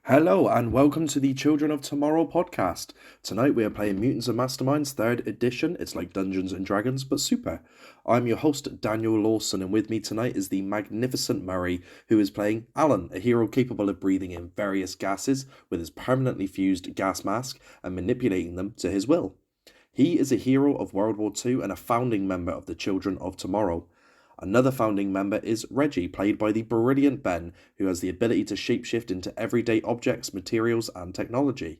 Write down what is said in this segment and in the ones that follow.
Hello and welcome to the Children of Tomorrow podcast. Tonight we are playing Mutants and Masterminds 3rd edition. It's like Dungeons and Dragons, but super. I'm your host, Daniel Lawson, and with me tonight is the magnificent Murray, who is playing Alan, a hero capable of breathing in various gases with his permanently fused gas mask and manipulating them to his will. He is a hero of World War II and a founding member of the Children of Tomorrow. Another founding member is Reggie, played by the brilliant Ben, who has the ability to shapeshift into everyday objects, materials, and technology.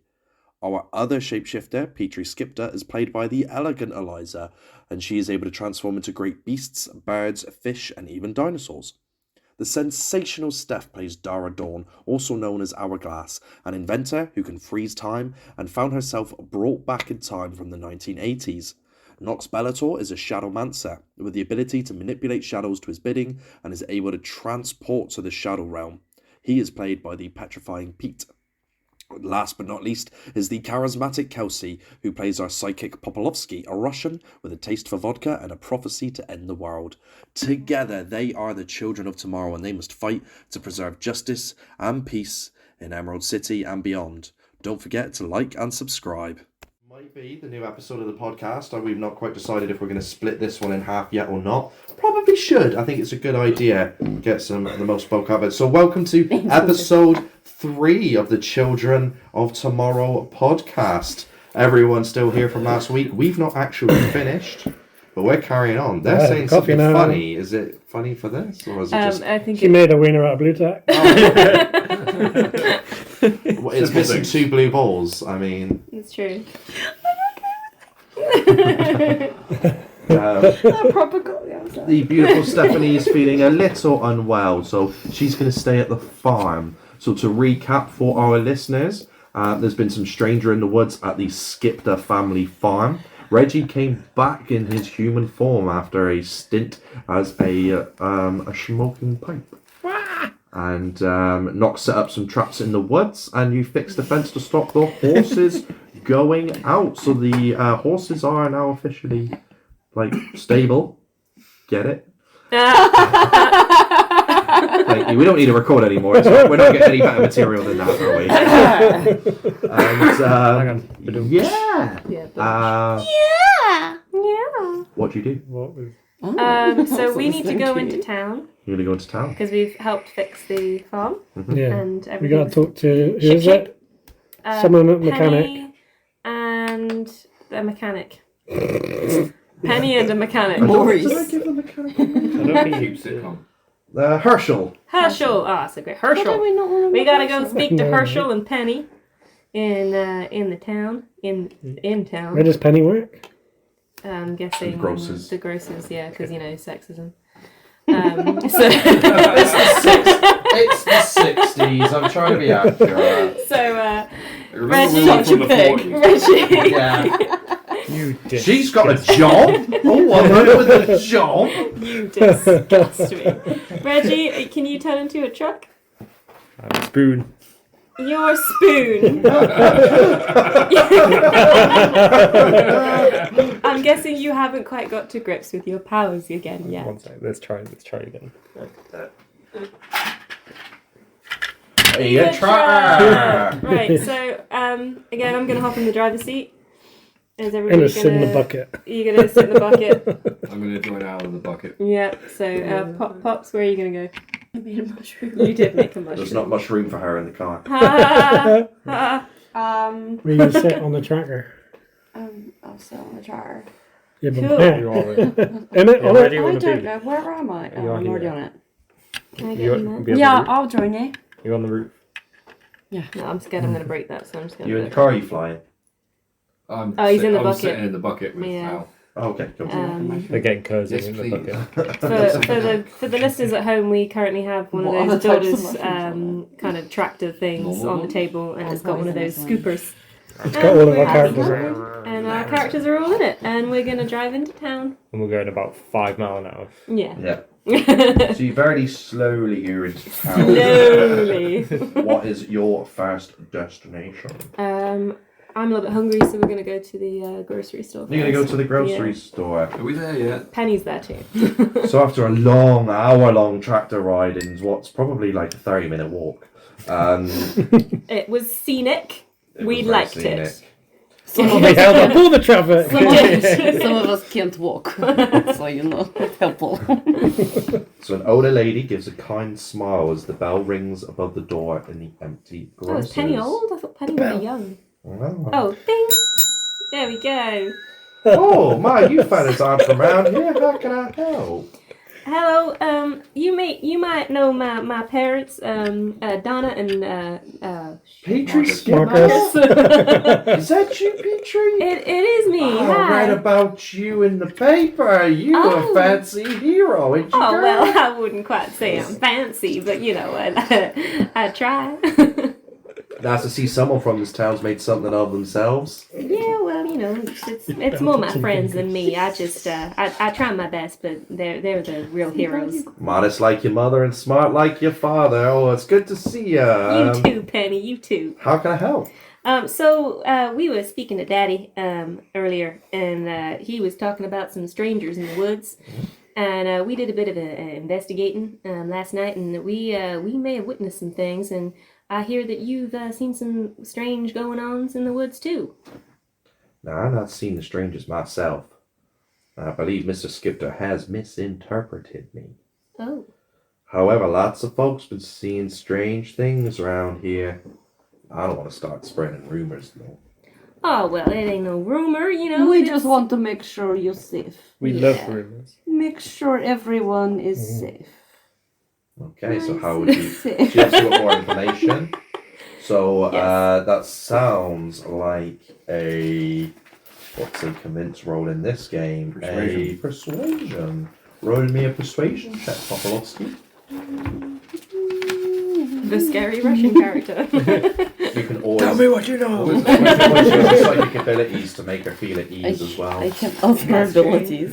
Our other shapeshifter, Petrie Skipta, is played by the elegant Eliza, and she is able to transform into great beasts, birds, fish, and even dinosaurs. The sensational Steph plays Dara Dawn, also known as Hourglass, an inventor who can freeze time and found herself brought back in time from the 1980s. Nox Bellator is a Shadowmancer with the ability to manipulate shadows to his bidding and is able to transport to the Shadow Realm. He is played by the petrifying Pete. Last but not least is the charismatic Kelsey, who plays our psychic Popolovsky, a Russian with a taste for vodka and a prophecy to end the world. Together they are the Children of Tomorrow, and they must fight to preserve justice and peace in Emerald City and beyond. Don't forget to like and subscribe. Might be the new episode of the podcast. We've not quite decided if we're going to split this one in half yet or not. Probably should. I think it's a good idea. Get the most bulk of it. So welcome to episode 3 of the Children of Tomorrow podcast. Everyone's still here from last week. We've not actually finished, but we're carrying on. They're saying something funny. Is it funny for this, or is it just? I think she made a wiener out of blue tack. It's missing 2 blue balls. I mean, it's true. The beautiful Stephanie is feeling a little unwell, so she's going to stay at the farm. So to recap for our listeners, there's been some stranger in the woods at the Skipta family farm. Reggie came back in his human form after a stint as a smoking pipe. And Nox set up some traps in the woods, and you fixed the fence to stop the horses going out. So the horses are now officially, stable. Get it? Thank you. We don't need to record anymore. We're not getting any better material than that, are we? And, yeah. What do you do? So we need to go into town. You're going to go into town? Because we've helped fix the farm. Mm-hmm. Yeah. And we got to talk to, who is it? Someone at mechanic. And the mechanic. Penny and a mechanic. Maurice. Did I give the mechanic a name? I don't think he sitcom. Herschel. So great. Herschel. We gotta go speak to Herschel and Penny in the town. In town. Where does Penny work? I'm guessing the grocers. The grocers, yeah, because sexism. It's the 60s. I'm trying to be accurate. So, Reggie, yeah. She's got a job. Oh, I'm running with a job. You disgust me. Reggie, can you turn into a truck? Spoon. Your spoon. I'm guessing you haven't quite got to grips with your powers again yet. One second, let's try again. Hey, try. Right, so again, I'm gonna hop in the driver's seat. Is everybody gonna sit in the bucket? You're gonna sit in the bucket. I'm gonna join out in the bucket. Yeah. So Pops, where are you gonna go? I made a mushroom. You did make a mushroom. There's not much room for her in the car. Where you sit on the tracker? I'll sit on the tractor. Yeah, but Cool. where? You're already. In it? I On it? don't know. Where am I? Oh, I'm already on it. Can I get in there? Yeah, I'll join you. You're on the roof. Yeah. No, I'm scared I'm gonna break that, so I'm just gonna. You in the car? Or are you flying? He's in the I'm bucket. sitting in the bucket with Yeah. Al. Oh, okay. Come They're getting cozy Yes, in the please. bucket. For the listeners at home, we currently have one of What those other types of builders mushrooms kind of tractor things on the table, and it's got one of those scoopers. It's got all of our characters in it. And our characters are all in it, and we're gonna drive into town. And we're going about 5 miles an hour. Yeah. Yeah. So you very slowly you're into town. Slowly. What is your first destination? I'm a little bit hungry, so we're going to go to the grocery store. You're going to go to the grocery store. Are we there yet? Penny's there too. So after a long, hour-long tractor ride in what's probably like a 30-minute walk, It was scenic. We was very liked scenic. it. Oh, they held up all the traffic. Some of us can't walk, so you know, it's helpful. So an older lady gives a kind smile as the bell rings above the door in the empty Oh, grocer's. is Penny old? I thought Penny was young. Wow. Oh, ding! There we go. Oh, my, you fellas aren't from around here. How can I help? Hello. You might know my parents, Donna and Petrie Marcus. Is that you, Petrie? It is me. I Hi. read about you in the paper. You Oh. a fancy hero, ain't you, Oh girl? well, I wouldn't quite say I'm fancy, but you know, I try. Nice to see someone from this town's made something of themselves. Yeah, well, you know, it's more my friends than me. I just I try my best, but they're the real heroes. Modest like your mother and smart like your father. Oh, it's good to see ya. You too, Penny. You too. How can I help? So we were speaking to Daddy earlier, and he was talking about some strangers in the woods, and we did a bit of investigating last night, and we may have witnessed some things, and I hear that you've seen some strange going-ons in the woods too. Now, I've not seen the strangers myself. I believe Mr. Skipta has misinterpreted me. Oh. However, lots of folks been seeing strange things around here. I don't want to start spreading rumors, though. Oh, well, it ain't no rumor, you know. We it's- just want to make sure you're safe. We love rumors. Make sure everyone is safe. Okay, so how would you... Safe. She has to want more information. So, Yes. that sounds like a... What's a convince roll in this game? Persuasion. A persuasion. Roll me a persuasion check, Popolowski. The scary Russian character. You can always... Tell me what you know. Always use psychic abilities to make her feel at ease as well. I can alter That's true. abilities.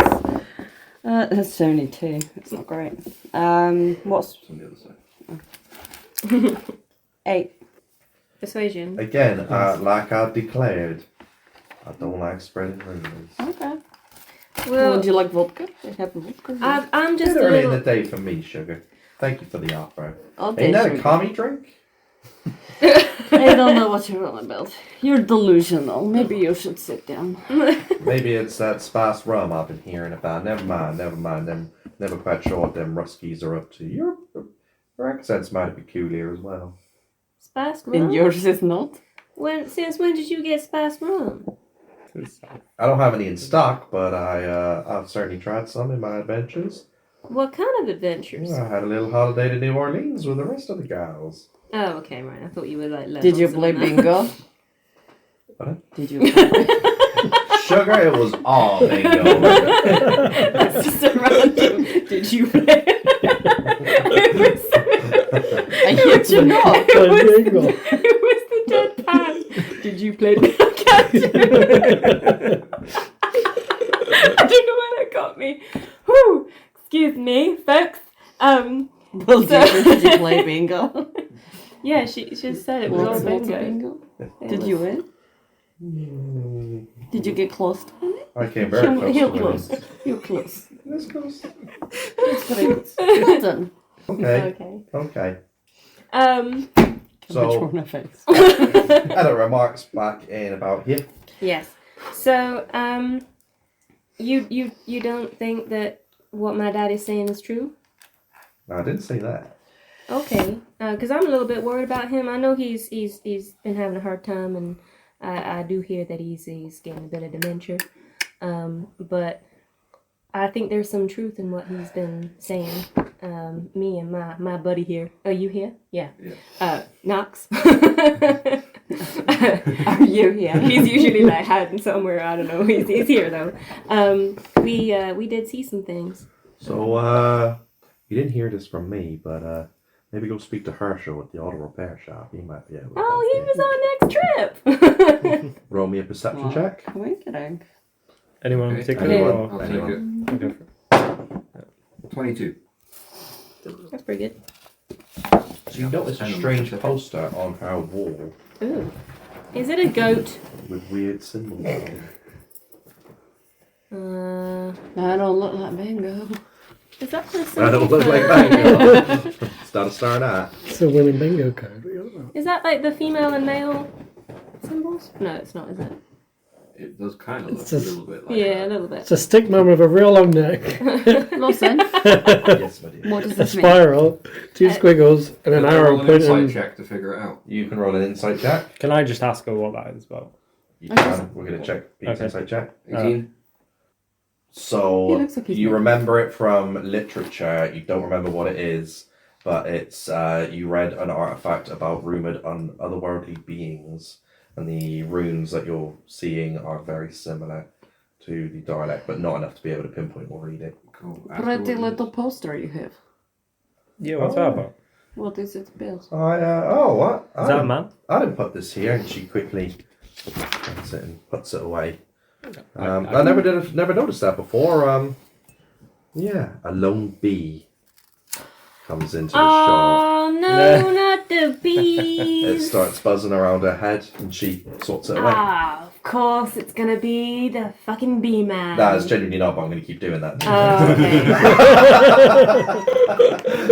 That's only 2. It's not great. What's It's on the other side. 8? Persuasion. Again, like I declared, I don't like spreading rumors. Okay. Well, Would you like vodka? They have vodka. I'm just It's a early in the little... day for me, sugar. Thank you for the offer. I'll Ain't taste that a it. commie drink? I don't know what you're on about. You're delusional. Maybe you should sit down. Maybe it's that spiced rum I've been hearing about. Never mind. Never quite sure what them Ruskies are up to. Your accent's mighty peculiar as well. Spiced rum? And yours is not? Since when did you get spiced rum? I don't have any in stock, but I've certainly tried some in my adventures. What kind of adventures? I had a little holiday to New Orleans with the rest of the gals. Oh, okay, right. I thought you were like... Did you play bingo? What? Did you play? Sugar, it was all bingo. That's just a random... Did you play? I hit you not. It was the deadpan. Did you play the I don't know why that got me. Whew. Excuse me, folks. Well, did you play bingo? Yeah, she just said it was all bingo. Did you win? Did you get close to winning? I came very close You're to close. winning. You're close. This goes. That's great. Well done. Okay. Okay. So, Corner face. other remarks back in about here. Yes. So, you don't think that what my daddy's saying is true? No, I didn't say that. Okay. Because I'm a little bit worried about him. I know he's been having a hard time, and I do hear that he's getting a bit of dementia. But I think there's some truth in what he's been saying. Me and my buddy here. Oh, you here? Yeah. Knox. Are you here? He's usually like hiding somewhere. I don't know. He's here though. We did see some things. So, you didn't hear this from me, but maybe go speak to Herschel at the auto repair shop. He might be able to. Oh, he help was on next trip. you. Roll me a perception Wow. check. Coincidence. Anyone in Okay. particular? Anyone. Or- I'll take Anyone. it. Go for it. 22. That's pretty good. So you notice a strange poster on her wall Ooh. Is it a goat? with weird symbols on it. I don't look like bingo. Is that for I don't look like that. Start a star that. It's a winning bingo card. Is that like the female and male symbols? No, it's not, is it? It does kind of look It's a just- little bit like Yeah, a that. little bit. It's a stick man with a real long neck, Lawson, Yes, my dear. what does a this mean? spiral, 2 squiggles, and an Can I arrow roll an insight pointing. check to figure it out. You can roll an insight check. Can I just ask her what that is about? You can. We're going to check Pete's Okay. insight check. 18. So He looks like he's you not- remember it from literature. You don't remember what it is, but it's you read an artifact about rumored otherworldly beings, and the runes that you're seeing are very similar to the dialect, but not enough to be able to pinpoint or read it. Cool. Pretty little poster you have. Yeah, what's that about? What is it about? What? Is that a man? I didn't put this here, and she quickly puts it and puts it away. I- I never noticed that before. Yeah, a lone bee comes into the shop. Oh no, not the It bees! starts buzzing around her head, and she sorts it away. Ah, of course it's gonna be the fucking bee man. That is genuinely not, but I'm going to keep doing that. Oh, okay.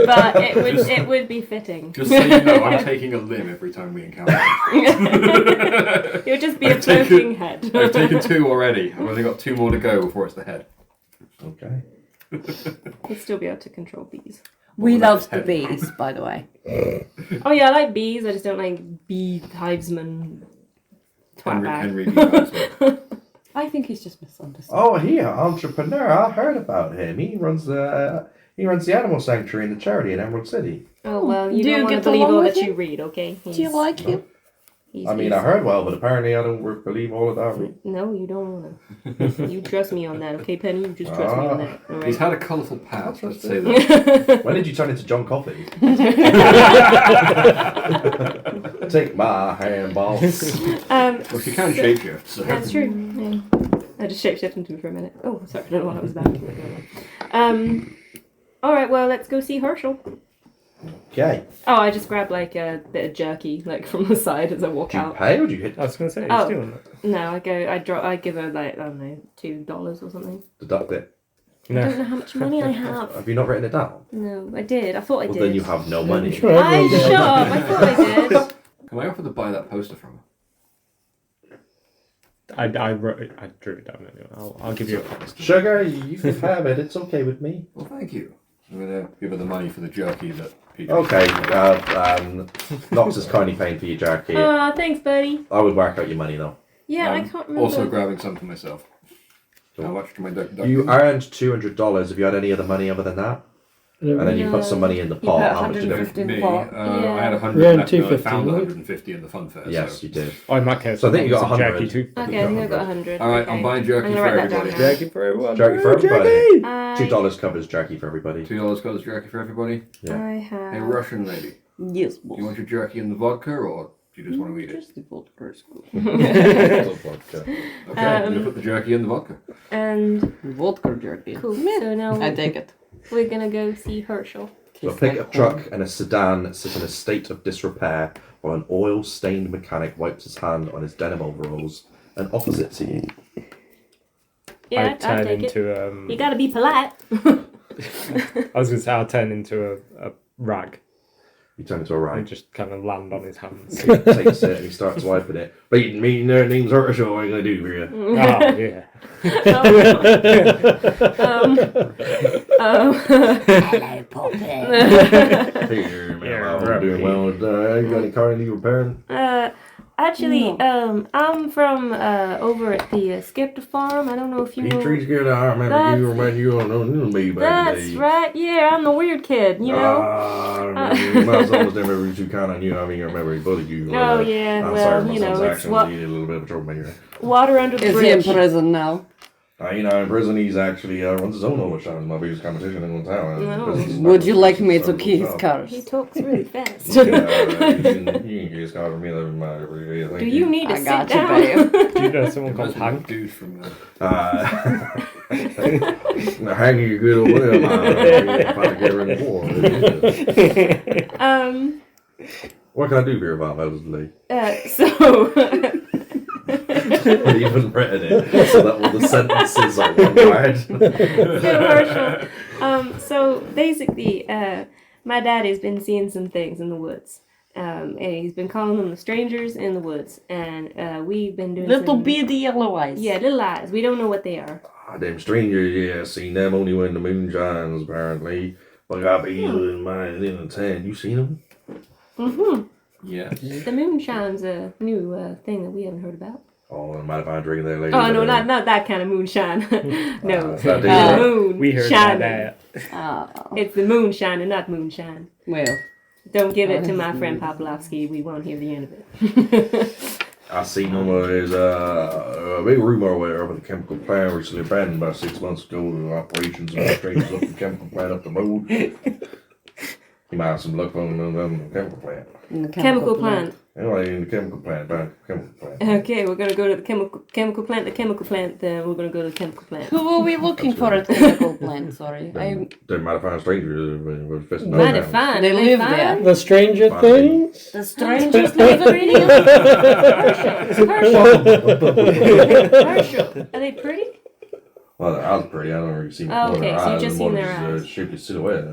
But it would be fitting. Just so you know, I'm taking a limb every time we encounter it. It would just be a I've taken- floating head. I've taken 2 already. I've only got 2 more to go before it's the head. Okay. You'd still be able to control bees. We Well, love the that's bees, by the way. Oh yeah, I like bees. I just don't like bee hivesman. Twat bag. Henry B. Hudson. I think he's just misunderstood. Oh, here, entrepreneur. I heard about him. He runs the animal sanctuary in the charity in Emerald City. Oh well, you Do don't you want to get believe along all with that him? you read, okay? Do you like him? I mean, I heard well, but apparently I don't believe all of that. No, you don't want to. You trust me on that, okay, Penny? You just trust me on that. All He's right. had a colourful past, let's say that. When did you turn into John Coffey? Take my hand, boss. Well, she can shapeshift, so. That's true. Yeah. I just shapeshifted into him for a minute. Oh, sorry, I don't know what I was about. All right, well, let's go see Herschel. Okay. Oh, I just grabbed like a bit of jerky, like from the side as I walk Did you out. pay or did you hit I was going to say, Oh. he's doing that. No, I give her like, I don't know, $2 or something. deduct it? I don't know how much money I have. Have you not written it down? No, I did. I thought I Well, did. then you have no money. Sure, everyone does. Shut up. I thought I did. Can I offer to buy that poster from her? I drew it down anyway. I'll give you a poster. Sugar, you can have it. It's okay with me. Well, thank you. I'm going to give her the money for the jerky that Peter. Okay. Nox is kindly paying for your jerky. Oh, thanks, buddy. I would work out your money though. Yeah, I can't remember. Also grabbing some for myself. How much to my duck? You earned $200. Have you had any other money other than that? And then you put some money in the You pot. put How much did it? 150 in the Me, pot. I had 100 We had left, and I 250, found right? 150 in the fun fair. Yes, so. you did. Oh, in that case, So I think you got some 100. jerky too. Okay, I think I got 100. All right, okay. I'm buying jerky I'm gonna for write that down everybody. now. Jerky for everyone. Jerky for everybody. I, $2 covers jerky for everybody. $2 covers jerky for everybody. Yeah. I Hey, have. Russian lady, Yes, do you want your jerky in the vodka or do you just want to eat it? Just the vodka is good. Okay, I'm going to put the jerky in the vodka. And Vodka jerky. cool. So now I take it. we're gonna go see Herschel. So a pickup truck and a sedan sit in a state of disrepair while an oil-stained mechanic wipes his hand on his denim overalls and offers it to you. Yeah, I I'll turn take it. into You gotta be polite. I was going to say I'll turn into a rag You turn into a and rag. just kind of land on his hands. He takes it and he starts wiping it. Beating me, their name's Herschel, what am I going to do for you? Oh, yeah. Hello, Poppy. Hey, man, Yeah, I'm doing well. You got any car you repairing? Actually, I'm from over at the Skipta farm. I don't know if you know. Trees good. I remember you on me back in the That's day. right. Yeah, I'm the weird kid. You know. My son was never too kind on you. I mean, I remember he bullied you. Oh, yeah, I'm well, sorry, my you know, son's it's actions. what- He did a little bit of a troublemaker. Water under the Is he in bridge. prison now? In prison, he's actually runs his own oil shop. He's my biggest competition in the town. No. Would you like me to key his cars? He talks really fast. You can key his car for me. That my. Do you need to I sit got you, down? babe. Do you know someone called Imagine Hank? the dude from the... Hanging you good over there, man. If I get rid of What can I do for you about Ellerslie? So I've even written it so that all the sentences are one word. so basically, my daddy's been seeing some things in the woods. And he's been calling them the strangers in the woods, and we've been doing Little some, beady yellow eyes. Yeah, little eyes. We don't know what they are. Them strangers, yeah, seen them only when the moon shines, apparently. But I be in mine in the tent. You seen them? Mm-hmm. Yeah. The moonshine's a new thing that we haven't heard about. Oh, I might have been drinking there later. Oh no, not that kind of moonshine. No, It's not the that. moon We heard shining. about that. Oh, It's the moon shining, not moonshine. well. Don't give it to my friend Popolowski. We won't hear the end of it. I seen them. There's a big rumor where over the chemical plant recently abandoned about 6 months ago. Operations and strangers up the chemical plant up the road. You might have some luck on the chemical plant. In the Chemical plant. Anyway, in the chemical plant, chemical plant. Okay, we're gonna go to the chemical plant. The chemical plant. Then we're gonna go to the chemical plant. Who are we looking for at the chemical plant? Sorry. They might have found strangers. Might have fine. They live there. The Stranger Fine. Things? The strangers live in Herschel. Are they pretty? Well, their eyes pretty. I don't really see Oh, okay, so you eyes. just More seen their just, eyes. shapely silhouette,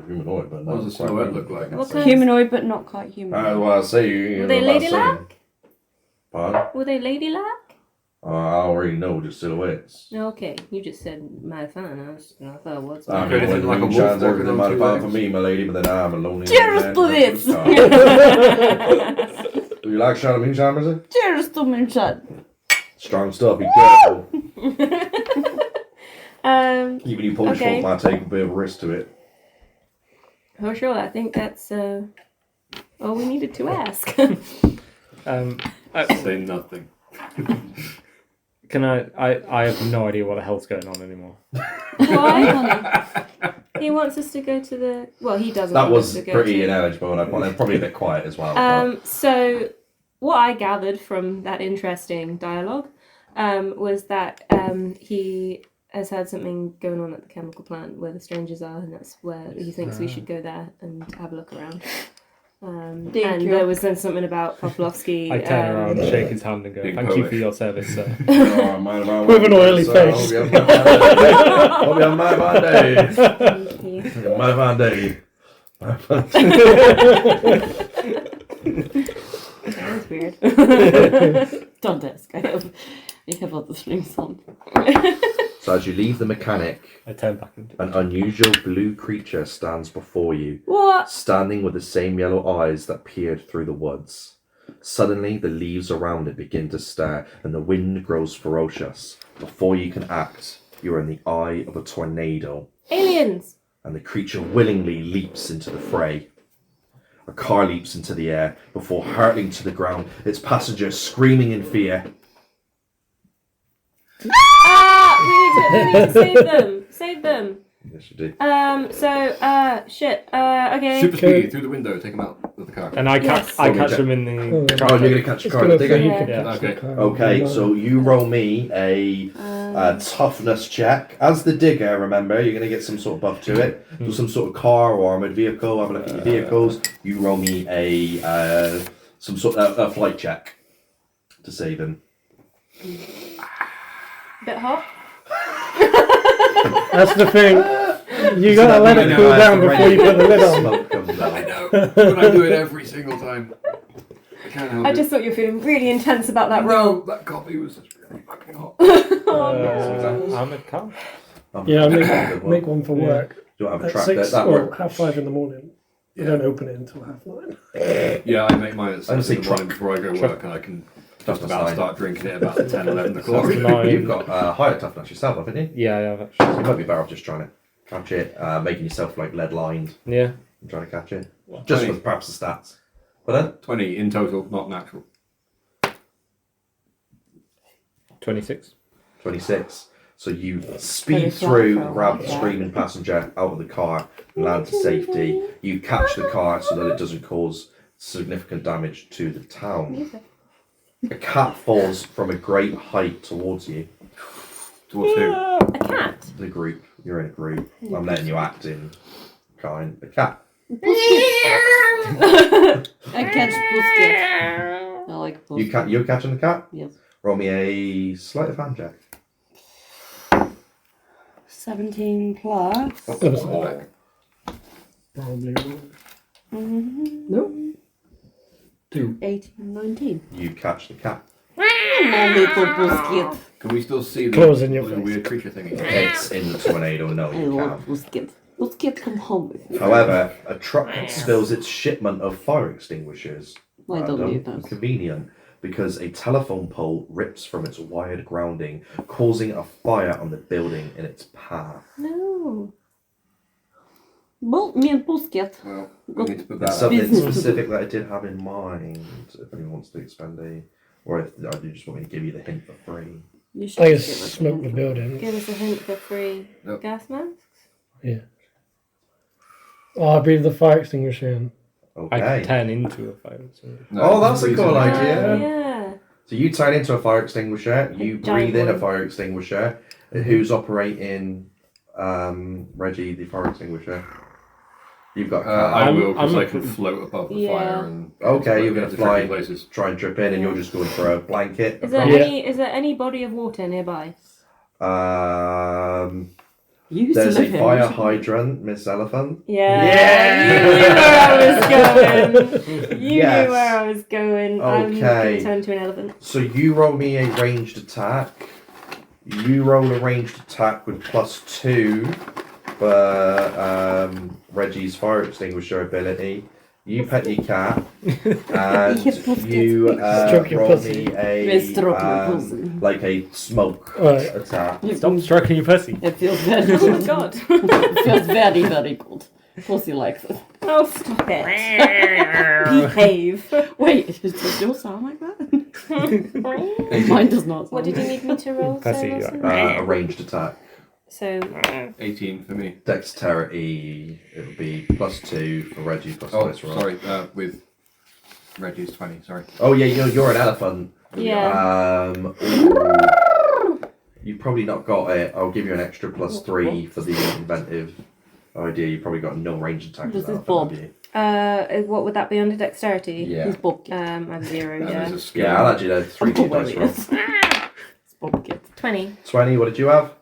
humanoid, but What does a not quite silhouette look like? What kind? humanoid, but not quite human. That's what I say. You Were know they what I'm saying. ladylike? Pardon? Were they ladylike? I already know, just silhouettes. Okay, you just said mighty fine. I thought, what's I that? mean, Anything when the like a moon wolf shines, walking everything on might two have found for legs? me, my lady, but then I'm a lonely Cheers man to with a this. scar. Do you like shot of moonshine, is it? Cheers to moonshine. Strong stuff, be careful. Even you Polish Okay. folk might take a bit of a risk to it. Herschel, I think that's all we needed to ask. Say nothing. Can I have no idea what the hell's going on anymore. Why? He wants us to go to the. Well, he doesn't. That want was us to go pretty to. ineligible, and I thought probably a bit quiet as well. So, what I gathered from that interesting dialogue was that he has had something going on at the chemical plant where the strangers are, and that's where he thinks we should go there and have a look around. And Thank you. there was then something about Popolowski. I turn around, shake his hand, and go, Big "Thank you for Polish. your service, sir." With an oily face. Hope you have a mighty fine day. Thank you. Mighty fine day. That's weird. Don't ask. I have other things on. So as you leave the mechanic, I turn back into. an unusual blue creature stands before you, What? standing with the same yellow eyes that peered through the woods. Suddenly, the leaves around it begin to stir, and the wind grows ferocious. Before you can act, you are in the eye of a tornado, Aliens! and the creature willingly leaps into the fray. A car leaps into the air before hurtling to the ground, its passengers screaming in fear. We need to save them! Save them! Yes, you do. Shit. Okay. Super speedy through the window, take him out of the car. And I catch, Yes. I catch them in the. Oh, you're going to catch a It's car gonna in the say digger? you can Yeah. catch the Okay. car. Okay, so you roll me a toughness check. As the digger, remember, you're going to get some sort of buff to it. So some sort of car or armoured vehicle, have a look at your vehicles. You roll me a some sort of a flight check to save him. Bit hot? That's the thing. You gotta let it cool down before you put the lid on. Smoke comes I out. know, but I do it every single time. I can't help I it. just thought you were feeling really intense about that No, roll. that coffee was just really fucking hot. I'm a car. Yeah, Good make one for work. Do you have a At track 6 that or works? 5:30 in the morning. Yeah. I don't open it until 9:30. Yeah, I make mine at I'm 6 in the saying morning before I go work, and I can just Toughness about nine. start drinking it about 10, 11 o'clock. That's nine. You've got higher toughness yourself, haven't you? Yeah, I have actually. So you might be better off just trying to catch it, making yourself like lead lined Yeah. and trying to catch it. Just 20. with perhaps the stats. But then 20 in total, not natural. 26. 26. So you speed Very through, flat for a grab while, the yeah. screaming passenger out of the car, and land to safety. You catch the car so that it doesn't cause significant damage to the town. A cat falls from a great height towards you. Towards who? A cat. The group. You're in a group. I'm letting you act in kind. A cat. I catch Pusket. I like Pusket. You're catching the cat? Yes. Roll me a sleight of hand check. 17 plus. Oh. Probably wrong. Nope. 2. 18, 19. You catch the cat. Oh, little Busket. Can we still see the Claws in your blue face. weird creature thingy? It's in the tornado. No, I you love can't. Busket. Busket, come home with me. However, a truck spills its shipment of fire extinguishers. I don't Random need and those. convenient, because a telephone pole rips from its wired grounding, causing a fire on the building in its path. No. Well, me and Busket. Well, we need to put that It's out. something Business to specific that I did have in mind. If anyone wants to expend or if you just want me to give you the hint for free. You should I give just us a smoked the hint. building. Give us a hint for free Nope. gas masks. Oh, I breathe the fire extinguisher in. I Okay. could turn into a fire. So. No, Oh, that's a freezing cool it. idea. Yeah. So you turn into a fire extinguisher. You giant breathe in a one. fire extinguisher. Who's operating Reggie the fire extinguisher? You've got a cat. I I'm- will, because I'm I a- can float above the Yeah. fire and. Okay, you're gonna into fly. tricky places. Try and drip in, and you're just going for a blanket. Is there Yeah. is there any body of water nearby? You used There's to a live here. fire you should- hydrant, Miss Elephant. Yeah. Yeah. You knew where I was going. You Yes. knew where I was going. I'm Okay. gonna turn to an elephant. So you roll me a ranged attack. You roll a ranged attack with +2 for Reggie's fire extinguisher ability. You pet your cat, and you Stroke your roll pussy. me a Yes, stroke your pussy. like a smoke Right. attack. Stop stroking your pussy. It feels very Oh my god. It feels very, very good. Pussy likes it. Oh, stop it. Behave. Wait, does yours sound like that? Mine does not. What did you need me to roll? Pussy, Sarah yeah. Wilson? A ranged attack. So 18 for me. Dexterity. It'll be +2 for Reggie plus Oh, dice roll. sorry, with Reggie's 20, sorry. Oh yeah, you're an elephant. yeah. You've probably not got it. I'll give you an extra +3 for the inventive idea. You probably got no range attack. This with is that, Bob. have you? What would that be under dexterity? Yeah. He's Bob. I'm 0. And Yeah. there's a skill. Yeah, I'll add you the 3D Oh, dice roll. It's Bob Kid. 20. 20. What did you have?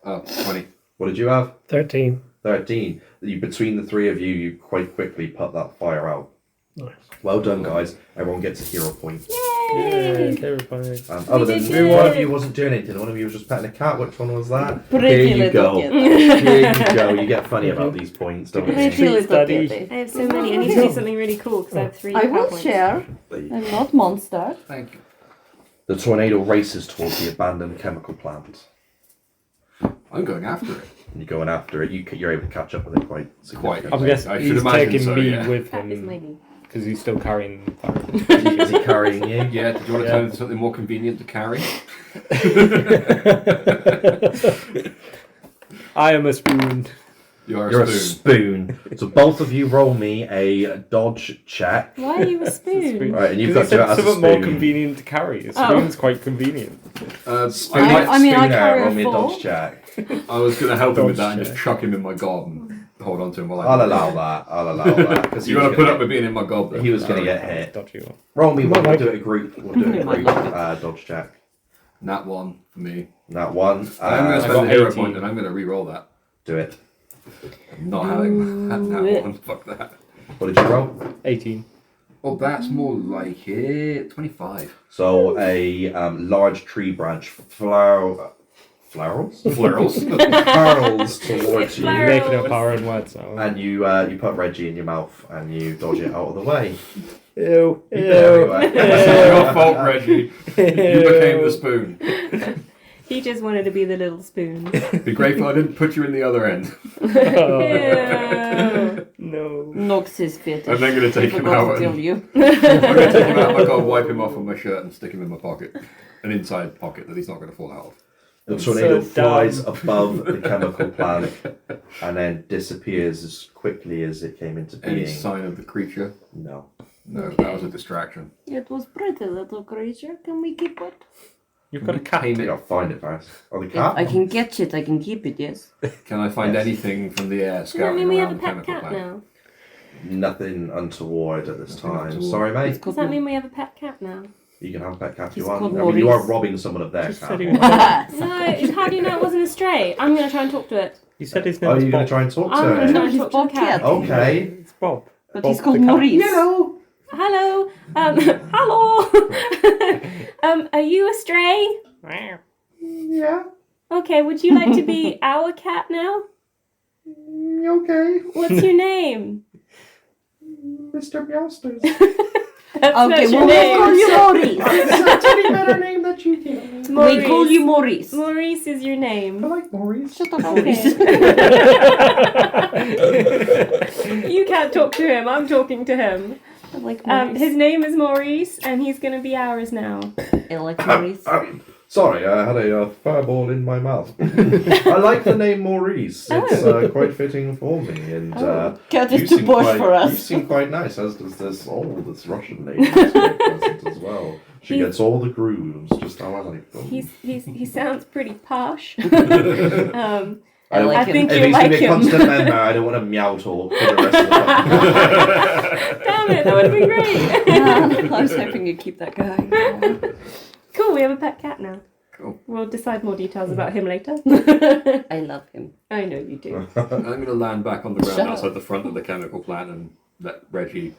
20. What did you have? 13. 13. Between the three of you, you quite quickly put that fire out. Nice. Well done, guys. Everyone gets a hero point. Yeah, terrifying. Other than did good. one of you wasn't doing anything, one of you was just petting a cat. Which one was that? Pretty Here you little go. kid. Here you go. You get funny about these points, don't Pretty you? little Study. kid. I have so many. I need to do something really cool because I have 3 I will PowerPoints. share. I'm not monster. Thank you. The tornado races towards the abandoned chemical plant. I'm going after it. And you're going after it. You're able to catch up with it quite I significantly. guess I should he's imagine taking so, me yeah. with That is my him knee. because he's still carrying the fire. Is he carrying you? Yeah, did you want to Yeah. turn into something more convenient to carry? I am a spoon. You're You're a a spoon. spoon. So both of you roll me a dodge check. Why are you a spoon? Right, and you've Because got to it's do it as a something more spoon. convenient to carry. A Oh. spoon's quite convenient. Spoon, I mean, I spooner, carry roll a me a four. dodge check. I was going to help him with Dodge that and just check. chuck him in my gob and hold on to him while I. I'll allow that. I'll allow that. Because You got to put up with being in my gob. Then. He was going to get hit. Dodgy one. Roll me one. We'll Like- do it a group. We'll do it a You might group like it. dodge check. Nat 1 for me. That one. I'm going to I spend got a hero 18. point and I'm going to re-roll that. Do it. I'm not having that Nat 1. Fuck that. What did you roll? 18. Oh, that's more like it. 25. So a large tree branch flowers Florals. hurls towards you, You're making up our own words now. and you put Reggie in your mouth and you dodge it out of the way. Ew. Anyway. It's your fault, Reggie. You became the spoon. He just wanted to be the little spoon. Be grateful I didn't put you in the other end. Ew. No. Knocks his fetish. I'm then going to take I him forgot out to tell and you. I'm going to take him out of my gob, wipe him off on my shirt and stick him in my pocket. An inside pocket that he's not going to fall out of. The It's tornado so flies dumb. above the chemical plant and then disappears as quickly as it came into being. Any sign of the creature? No. No, that was a distraction. It was pretty little creature. Can we keep it? You've got a cat. Tame You it. gotta find it first. Oh, the If cat? I can catch it, I can keep it, yes. Can I find Yes. anything from the air Does that scouting mean we have around a the pet chemical cat plant? now? Nothing untoward at this Nothing time. untoward. Sorry, mate. It's Does called that mean we have a pet cat now? You can have a pet cat if He's you want. called I mean, you are Maurice. robbing someone of their Just cat. said he, No, how do you know it wasn't a stray? I'm going to try and talk to it. he said his name Oh, was you're going Bob. to try and talk I'm to going to it? try and He's talk to the Bob cat. Cat. Okay. It's Bob. But Bob he's called the cat. Maurice. Hello. Hello. Hello. Are you a stray? Yeah. Okay. Would you like to be our cat now? Okay. What's your name? Mr. Meowsters. That's not Okay, your well, we name. call you Maurice. It's any better name that you give me. We call you Maurice. Maurice is your I name. like Maurice. Shut up, Maurice. Okay. You can't talk to him. I'm talking to him. I like Maurice. His name is Maurice, and he's going to be ours now. I like Maurice. Sorry, I had a fireball in my mouth. I like the name Maurice. It's quite fitting for me, and Cat you is too seem posh quite- for You us. seem quite nice, as does this Russian lady who's quite pleasant as well. She gets all the grooves, just how I like them. He sounds pretty posh. I like I think If you he's like going to be a him. constant member, I don't want to meow talk for the rest of the podcast. Damn it, that would have been great. I was hoping you'd keep that going. Cool, we have a pet cat now. Cool. We'll decide more details about him later. I love him. I know you do. I'm going to land back on the ground Shut up. outside the front of the chemical plant and let Reggie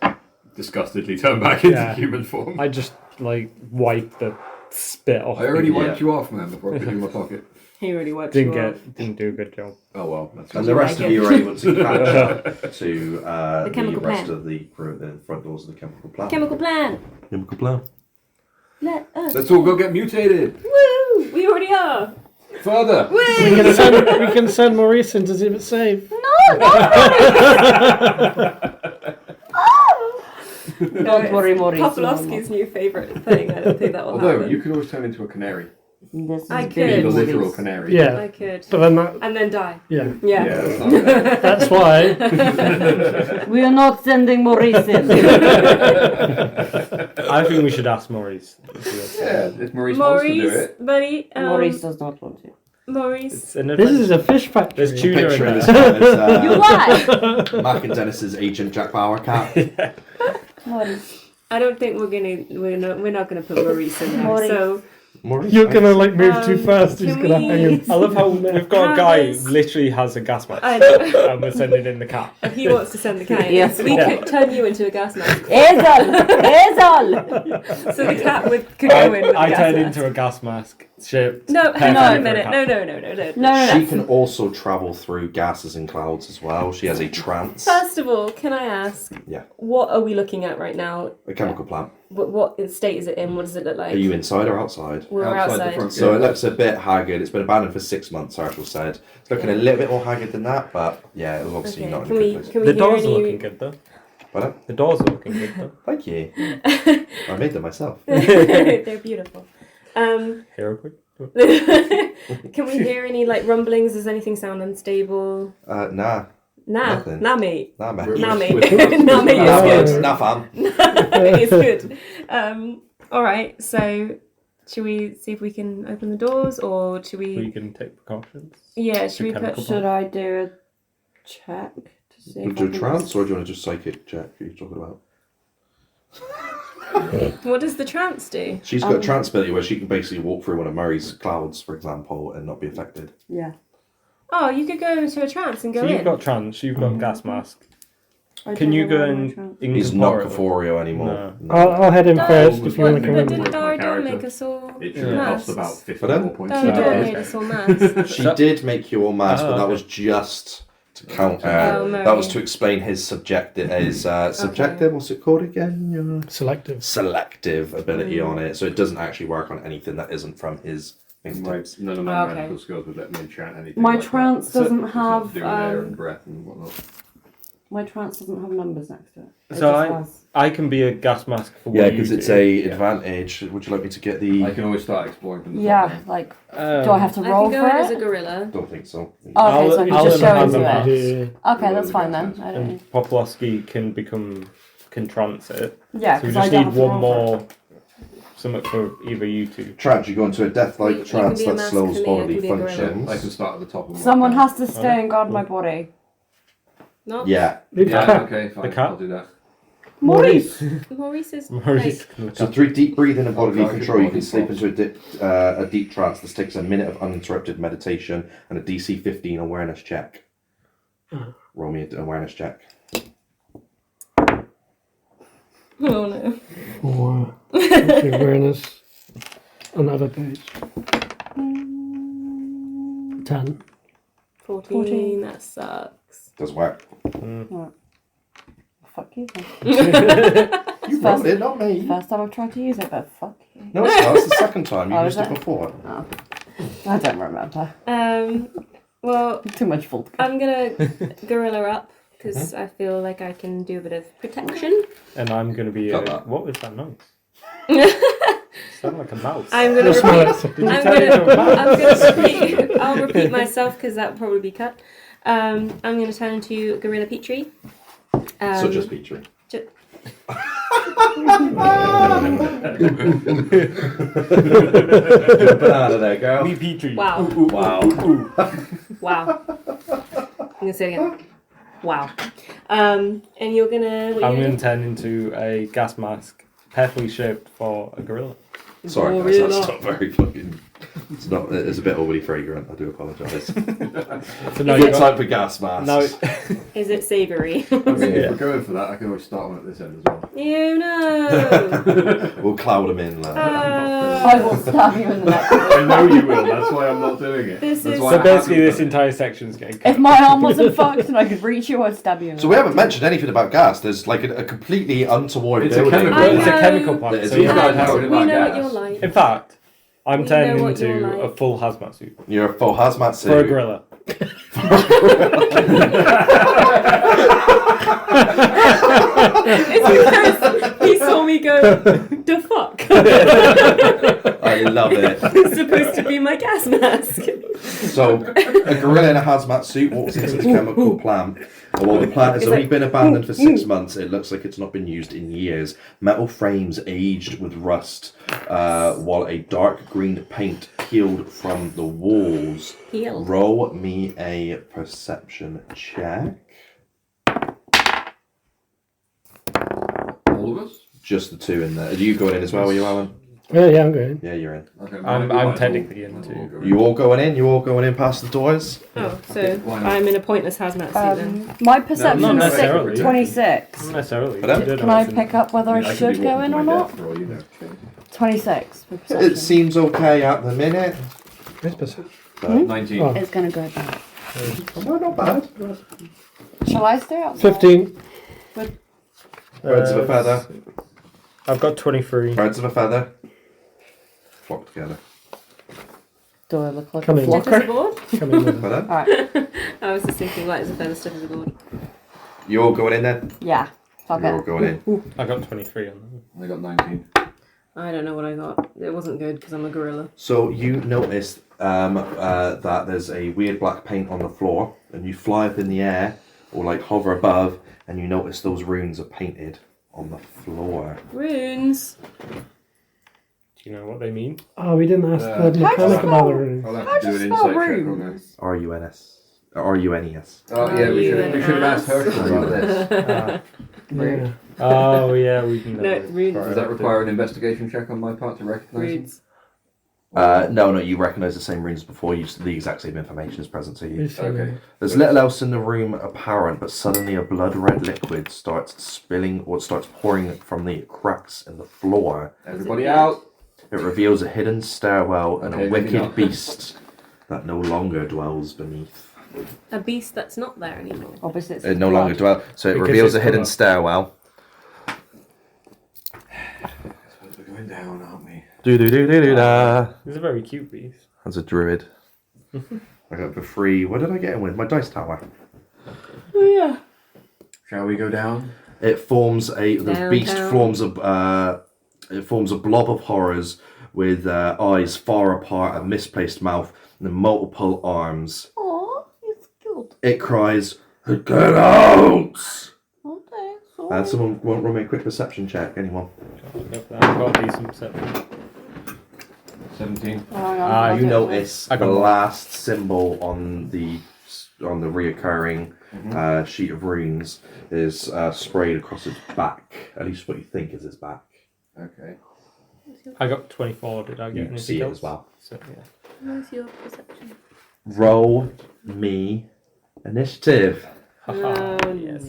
disgustedly turn back into Yeah. human form. I just like wipe the spit off. I already me. wiped you off, man, before I put you in my pocket. He really works Didn't do a good job. Oh well, that's And the rest of you are able to catch up to the chemical rest plant. of the crew, the front doors of the chemical plant. Chemical plant. Chemical plant. Let us. Let's all go get mutated. Woo! We already are. Further. We can send Maurice in to see if it's safe. Don't worry, Maurice. Pavlovsky's new favourite thing. I don't think that will Although happen. you could always turn into a canary. This is I big could. The Maurice. literal canary. Yeah, I could. but then that, And then die. yeah, Yeah. Yeah, that's not bad. that's why. We are not sending Maurice in. I think we should ask Maurice. Yeah, if Maurice wants to do Maurice, it. buddy. Maurice does not want to. Maurice. It's an This adventure. is a fish factory. There's tuna in Picture in this there. cat is You lie! Mac and Dennis's agent Jack Bauer cat. Maurice. I don't think we're not gonna put Maurice in there. Maurice. So Maurice, You're gonna like move too fast. He's can gonna we- hang him. I love how we've got a How guy who does- literally has a gas mask, I know. and we're sending in the cat. He wants to send the cat in. Yes. So we could turn you into a gas mask. Ezel! Ezel! So the cat could go in with I a gas turned mask. into a gas mask shaped. No, hang perfect on for a minute. cat. No. No. She can also travel through gases and clouds as well. She has a trance. First of all, can I ask? Yeah. What are we looking at right now? A chemical plant. What state is it in? What does it look like? Are you inside or outside? We're Outside the outside. front So it looks a bit haggard. It's been abandoned for 6 months, Herschel said. It's looking a little bit more haggard than that, but yeah, it was obviously Okay. not in Can a we good place. can we The hear doors are any? looking good though. Pardon? The doors are looking good though. Thank you. I made them myself. They're beautiful. Hero quick. Can we hear any like rumblings? Does anything sound unstable? Nah. Nah, Nothing. nah, mate. Nah, man. We're- Nah, mate. we're- Nah, mate Nah, is man. good. Nah, fam. It's good. All right. So, should we see if we can open the doors, or should We we? can take precautions. Yeah. Should we put? chemical Should I do a check to see Do if you I do a can trance or do you want to just psychic check? What are you talking about? What does the trance do? She's got a trance ability where she can basically walk through one of Murray's clouds, for example, and not be affected. Yeah. Oh, you could go into a trance and go So in. you've got trance, you've got gas mask. I Can don't you know go where my and trans- He's not incorporate? corporeal anymore. No. I'll head in No, first if you but, want to come but in. didn't My Darador character. make us all It should have cost about masks? 54 points. Darador Yeah. made us all masks. She did make you all masked, but that okay. was just to counter. Oh, Murray. that was to explain his subjective. What's it called again? Your Selective. selective ability on it, so it doesn't actually work on anything that isn't from his fingertips. None of my Okay. magical skills would let me enchant anything. My like that. trance So- doesn't it's not have, to do with air and breath and whatnot. My trance doesn't have numbers next to it. It So just has. I can be a gas mask for what Yeah, you because it's do. a advantage. Would you like me to get the? I can always start exploring from the top. Yeah, then. like, Um, do I have to I roll can for go in as a it? gorilla. Don't think so. Okay, I'll- so I can I'll just show have into them it. out. Okay, that's fine then. I don't And Poplowski can trance it. Yeah, So we because I just don't need have to one roll more. Something for either you two. Trance. You go into a You death-like can trance be a that mask slows for me, I bodily can be a gorilla. functions. I can start at the top. And for it. Someone work has to stay and guard my body. No. Yeah. Leave down. the Yeah, cat. okay, fine. The cat? I'll do that. Maurice! Maurice is Maurice like, can So through deep breathing and bodily Okay, control, you body can sleep props. into a deep trance. This takes a minute of uninterrupted meditation and a DC 15 awareness check. Roll me an awareness check. Oh no. For the awareness. Another page. 10. 14. That sucks. Does work. Fuck you. You rolled it, not me. First time I've tried to use it, but fuck you. No, it's not. It's the second time. You Oh, used is it it? before. Oh. I don't remember. Well, Too much fault. I'm gonna gorilla up because I feel like I can do a bit of protection. And I'm going to be... Got that. What was that noise? Sounded like a mouse. I'm gonna That's repeat. my- I'm turn into a mouse? gonna repeat. I'll repeat myself because that will probably be cut. I'm gonna turn into Gorilla Petrie. So just Petrie. Banana there, girl. Me Petrie. Wow. Wow. Wow. I'm gonna say it again. Wow. And you're gonna. What I'm you going gonna to turn into a gas mask, perfectly shaped for a gorilla. Sorry, guys, that's not very fucking. It's not. It's a bit overly fragrant. I do apologise. So No, now good you've got... type of gas mask. No, Is it savoury? I mean, Yeah. if we're going for that, I can always start one at this end as well. You know. We'll cloud them in. I will stab you in the neck. I know you will. That's why I'm not doing it. This That's is- why so I basically haven't this done it. entire section's getting cut. If my arm wasn't fucked and I could reach you, I'd stab you in the So we neck. haven't mentioned anything about gas. There's like a completely untoward It's a building. chemical. I It's a know. chemical plant. It's So a you chemical can't plant. have we it. know gas. what you're like. In fact, I'm We turning know what you're into like. a full hazmat suit You're a full hazmat suit. for a gorilla. It's because he saw me go, the fuck? I love it. It's supposed to be my gas mask. So a gorilla in a hazmat suit walks into this chemical plant. And while the plant has It's only like, been abandoned for 6 months, it looks like it's not been used in years. Metal frames aged with rust, while a dark green paint peeled from the walls. Peeled. Roll me a perception check. All of us? Just the two in there. Are you going in as well, are you, Alan? Yeah, I'm going. Yeah, you're in. Okay, I'm technically in too. You all going in? You all going in past the doors? Oh, so Okay, why not? I'm in a pointless hazmat suit then. My not perception necessarily. is 26. Not necessarily. Pardon? You don't Can know I what's in pick up whether I should go in or not? For all you know. 26 for perception. It seems okay at the minute. Where's perception? 19. Oh. It's gonna go down. No, not bad. Shall I stay outside? 15. Birds of a feather. I've got 23. Birds of a feather. Flock together. Do I look like Come a in. Stiff as a flocker? board? Come in with it. Pardon? Alright. I was just thinking light as a feather, stiff as a board. You all going in then? Yeah. Fuck You're all it. going in. I got 23 on I got 19. I don't know what I got. It wasn't good because I'm a gorilla. So you notice that there's a weird black paint on the floor, and you fly up in the air or like hover above, and you notice those runes are painted on the floor. Runes. Do you know what they mean? Oh, we didn't ask the How do you mechanic spell- about the room. I'll How have do to you do an spell insight check on runes? this. R-U-N-S. R-U-N-E-S. Oh, yeah, we should have asked Herschel about this. Yeah. Oh, yeah, we can. No, runes. Does that require an investigation check on my part to recognise them? Runes. No, you recognise the same runes before you. The exact same information is present to you. We've seen Okay. it. There's little else in the room apparent, but suddenly a blood-red liquid starts spilling or starts pouring from the cracks in the floor. Everybody out. It reveals a hidden stairwell and Okay, a maybe wicked not. beast that no longer dwells beneath. A beast that's not there anymore. Obviously, it's It no longer dwells. So it Because reveals a it's hidden corrupt. stairwell. We're going down, aren't we? Do-do-do-do-do-da. It's a very cute beast. As a druid. I got the free. What did I get in with? My dice tower. Oh, yeah. Shall we go down? It forms the beast Downtown. forms it forms a blob of horrors with eyes far apart, a misplaced mouth, and multiple arms. Oh, it's cute. It cries, "Get out!" Okay, so. And someone won't run me a quick perception check. Anyone? I've got a decent perception. 17. Oh, hang on, Ah, I'll You do it. notice I the got one. last symbol on the reoccurring sheet of runes is sprayed across its back. At least what you think is its back. Okay. I got 24. Did I get You anything see it else? as well. So, yeah. What's your perception? Roll me initiative. Haha, Oh, yes.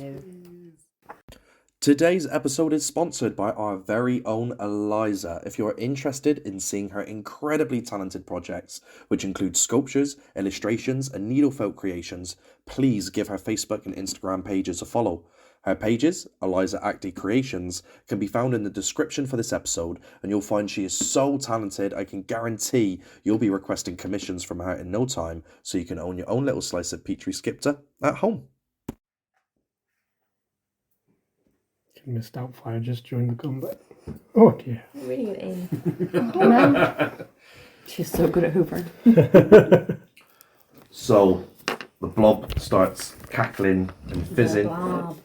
Today's episode is sponsored by our very own Eliza. If you're interested in seeing her incredibly talented projects, which include sculptures, illustrations, and needle felt creations, please give her Facebook and Instagram pages a follow. Her pages, Eliza Acti Creations, can be found in the description for this episode, and you'll find she is so talented, I can guarantee you'll be requesting commissions from her in no time, so you can own your own little slice of Petri Skipta at home. Missed out fire just during the combat. Oh dear. Really good aim. She's so good at hoovering. So the blob starts cackling and fizzing, Blob.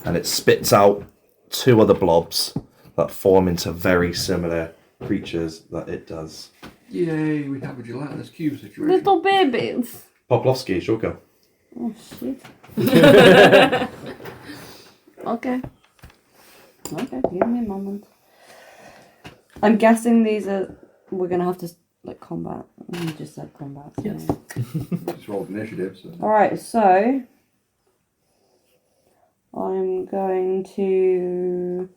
and it spits out 2 other blobs that form into very similar creatures that it does. Yay, we have a gelatinous cube situation. Little babies. Poplovsky, Shulka. Oh shit. Okay. Okay, give me a moment. I'm guessing these are. We're gonna have to like combat. You just said combat. So. Yes. Just rolled initiative. So. Alright, so I'm going to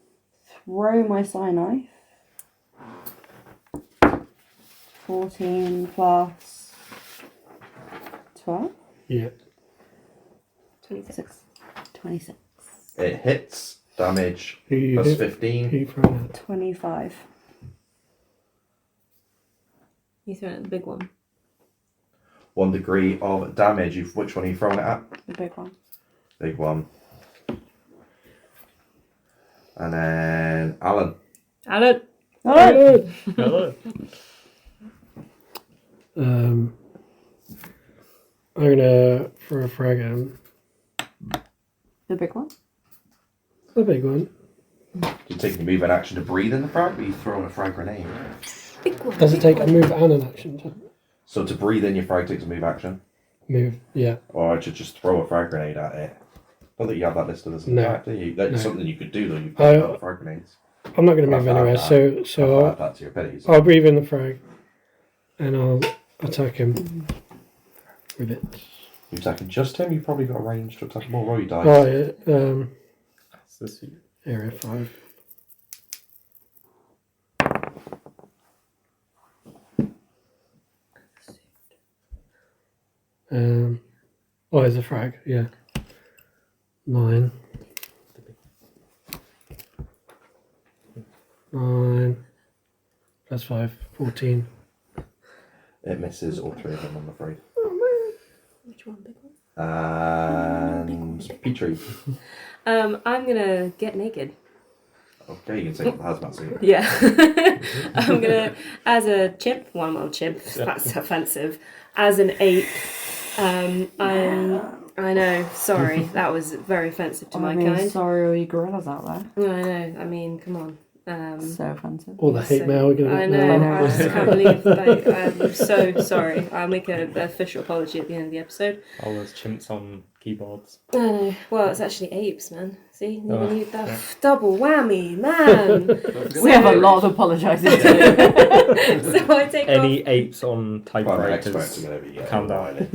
throw my cyanide. 14 plus 12? Yeah. 26. 26. It hits, damage, Who you plus hit? 15. Who you throwing at? 25. You throw it at the big one. 1 degree of damage. Which one are you throwing it at? The big one. Big one. And then Alan. Alan. Alright! Hello. I'm gonna throw a frag at him. The big one? The big one. Do you take the move and action to breathe in the frag, or are you throwing a frag grenade? Big one. Does it take a move and an action to So to breathe in your frag takes a move action, move? Yeah. or to just throw a frag grenade at it. Not that you have that listed as a No. fact, do you? That's No. something you could do though. You've I- got frag grenades. I'm not gonna I'll move have anywhere, that. so I'll I'll, add that to your abilities. I'll breathe in the frag and I'll attack him with it. You're attacking just him. You've probably got a range to attack more. Roll your dice. Oh yeah, area 5. Oh, there's a frag, yeah. 9. 9 plus 5, 14. It misses all 3 of them, I'm afraid. Which one? Big one? And Petrie. I'm gonna get naked. Okay, you can take the hazmat suit. Yeah. I'm gonna, as a chimp, well, I'm not a chimp, that's offensive. As an ape, I know, sorry, that was very offensive to my kind. Sorry, all you gorillas out there. I know, I mean, come on. So offensive. All the hate mail we're gonna I get know, now. I just can't believe, like, I'm so sorry. I'll make an official apology at the end of the episode. All those chimps on keyboards. I know, well, it's actually apes, man. See, you Oh, need that yeah. double whammy, man. We have a lot of apologising to do. So I take Any apes on Well, the experts typewriters? are going to be. Calm down.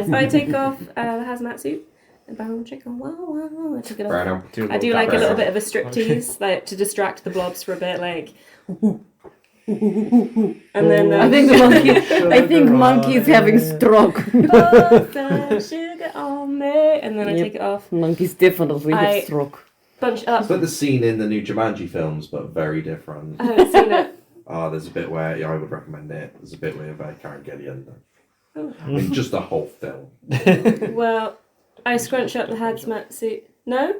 So I take off the hazmat suit, the barrel check on, wow, I took it off. Brano. I do like a little bit of a striptease, like to distract the blobs for a bit, like. And then I think monkey's having stroke. put the sugar on me, and then I Yep. take it off, Monkey's definitely I- have stroke. bunch it up. It's like the scene in the new Jumanji films, but very different. I haven't seen it. There's a bit where I would recommend it. There's a bit where Karen Gillian. Oh. I mean, just the whole film. Well, I scrunch up the hazmat suit. No?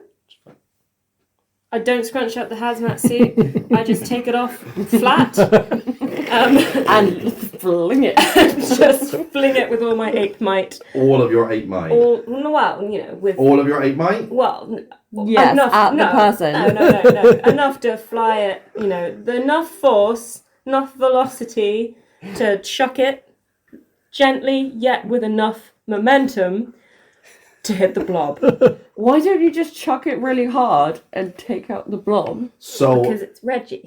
I don't scrunch up the hazmat suit. I just take it off flat. And fling it. Just fling it with all my ape might. All of your 8 might. Well, you know, with. All of your 8 might? Well, Yes, at the person. No. Enough to fly it, you know, enough force, enough velocity to chuck it gently, yet with enough momentum to hit the blob. Why don't you just chuck it really hard and take out the blob? So, Because it's Reggie.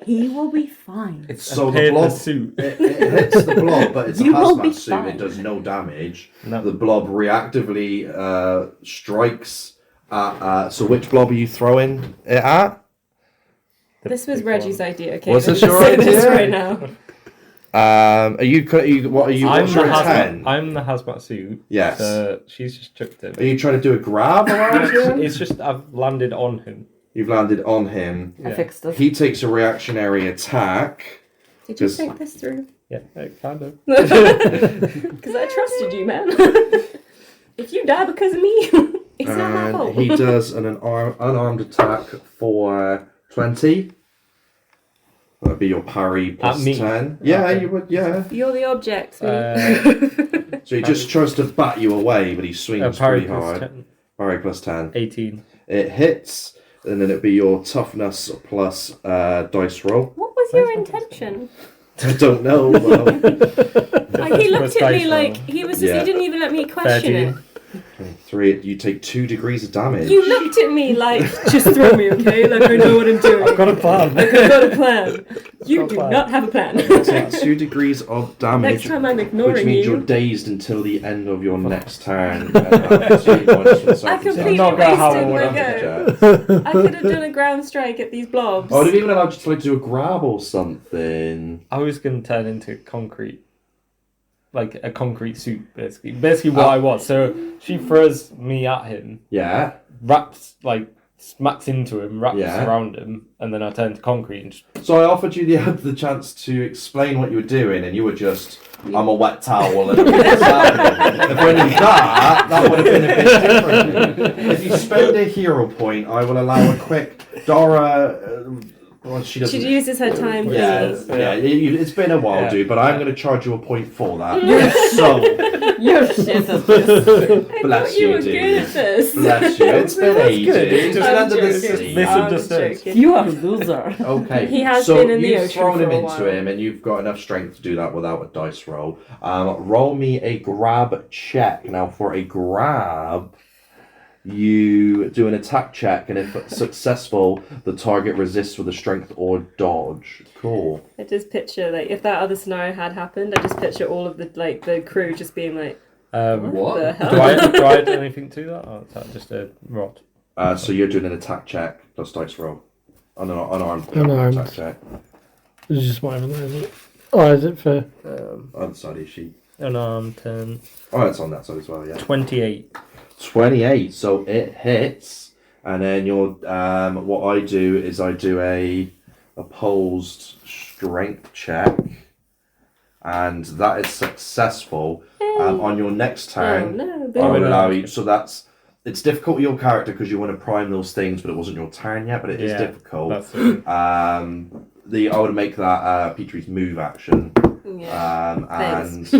He will be fine. It's So a the paper blob- suit. it hits the blob, but it's You a will be hazmat suit. fine. It does no damage. No. The blob reactively strikes So which blob are you throwing it at? This was Reggie's idea. Okay, Was this let's your say this idea? right now. Are you? What are you? What's your intent? I'm the hazmat suit. Yes. So she's just tripped him. Are you trying to do a grab around him? It's just I've landed on him. You've landed on him. I fixed it. He takes a reactionary attack. Did you Just- think this through? Yeah, kind of. Because I trusted you, man. If you die because of me, it's not my And fault. he does an unarmed attack for 20. That'd be your parry plus me? 10. Yeah, Okay. you would, yeah. You're the object. Me. So he just tries to bat you away, but he swings Parry pretty plus hard. 10, Parry plus 10. 18. It hits, and then it'd be your toughness plus dice roll. What was your intention? I don't know. Well, Like, he looked at me Dice like roll. he was. Yeah. He didn't even let me question 13. it. 3, you take 2 degrees of damage. You looked at me like, just throw me, okay? Like I know what I'm doing. I've got a plan. Like I've got a plan. You do Got a plan. not have a plan. Take 2 degrees of damage. Next time I'm Which ignoring means you. you're dazed until the end of your next turn. And that's 3 points for I completely Not gonna have wasted a my word. go. I could have done a ground strike at these blobs. Oh, they've even allowed you to like do a grab or something. I was going to turn into concrete. Like a concrete suit, basically. Basically what I was. So she throws me at him, Yeah. wraps, like, smacks into him, wraps Yeah. around him, and then I turn to concrete and just... So I offered you the chance to explain what you were doing, and you were just, I'm a wet towel. And if I knew that would have been a bit different. If you spend a hero point, I will allow a quick Dora. Well, she doesn't. She uses her time. Yeah, thingy. yeah. It's been a while, Yeah. dude, but I'm going to charge you a point for that. So, You're shit at this. I Bless thought you you, were dude. good at this. bless you. It's been ages. It's just I'm under the joking. sea. Misunderstood. I'm joking. You are a loser. Okay. He has so been in the you've ocean thrown for him a into while. him, and you've got enough strength to do that without a dice roll. Roll me a grab check. Now, for a grab, you do an attack check, and if successful, the target resists with a strength or dodge. Cool. I just picture like if that other scenario had happened, I just picture all of the crew just being like, What? the hell? Do I add anything to that? Or is that just a rod? So you're doing an attack check plus dice roll. Unarmed Unarmed. attack check. It's just whatever that is. Oh, is it for... On the side of your sheet. Unarmed 10. Oh, it's on that side as well, yeah. 28. 28, so it hits, and then your what I do is I do a opposed strength check, and that is successful. On your next Oh turn, no! I will Boom. allow you. So it's difficult with your character because you want to prime those things, but it wasn't your turn yet. But it is Yeah, difficult. That's it. I would make that Petrie's move action, Yeah. and Thanks.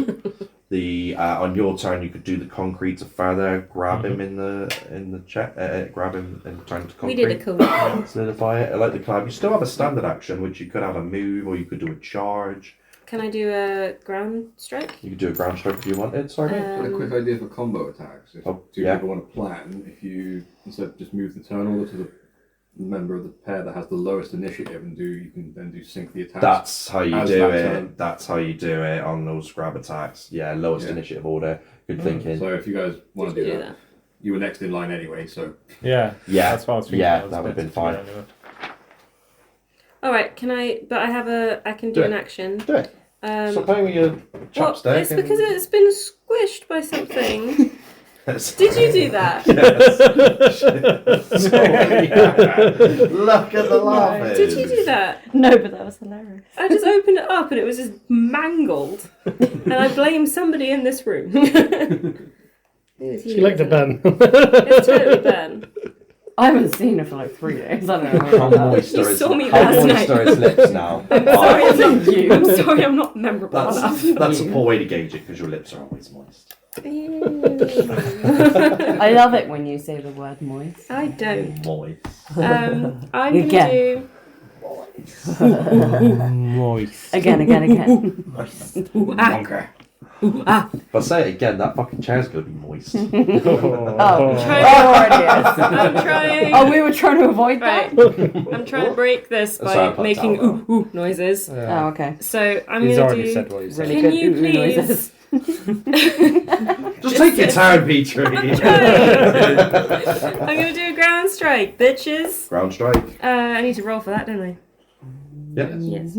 the on your turn you could do the concrete to further grab him in the check, grab him and turn to We concrete. did a cool. Solidify it. I like the collab. You still have a standard action, which you could have a move or you could do a charge. Can I do a ground strike? You could do a ground stroke if you wanted. Sorry. mate. Got a quick idea for combo attacks. If Oh, two yeah. people want to plan, if you instead just move the turn order to the member of the pair that has the lowest initiative, and you can then sync the attacks. That's how you As do that it. turn. That's how you do it on those grab attacks. Yeah, lowest Yeah. initiative order. Good thinking. So if you guys want to We do do that, that. you were next in line anyway. So Yeah. Yeah, That's what I was thinking. yeah, I was that would've meant been to fine. do anyway. All right. Can I? But I can do Do an it. action. Do it. Stop Um, playing with your well, chopstick. it's because it's been squished by something. Yes. Did you do that? Look at the laughing. Did you do that? No, but that was hilarious. I just opened it up and it was just mangled, and I blame somebody in this room. It was you, She liked the wasn't Ben. it? It's totally Ben. I haven't seen her for like 3 days. I don't know. How about that. moist You are his, saw me how last moist night. are his lips now? Sorry, I'm Thank not, you. I'm sorry, I'm not memorable enough. That's a poor way to gauge it because your lips are always moist. I love it when you say the word moist. I don't. Moist. I'm gonna Again. do. Moist. Again. Bonker. If I say it again, that fucking chair's gonna be moist. Oh, Trying- already is. I'm trying. Oh, we were trying to avoid that? Right. I'm trying to break this Sorry, I by put making towel ooh ooh noises. Oh, okay. So I'm He's gonna already do. said what he said. Really Can good you ooh-ooh please noises. Just take your turn, Petrie. I'm gonna do a ground strike, bitches. Ground strike. I need to roll for that, don't I? Yep. Yes.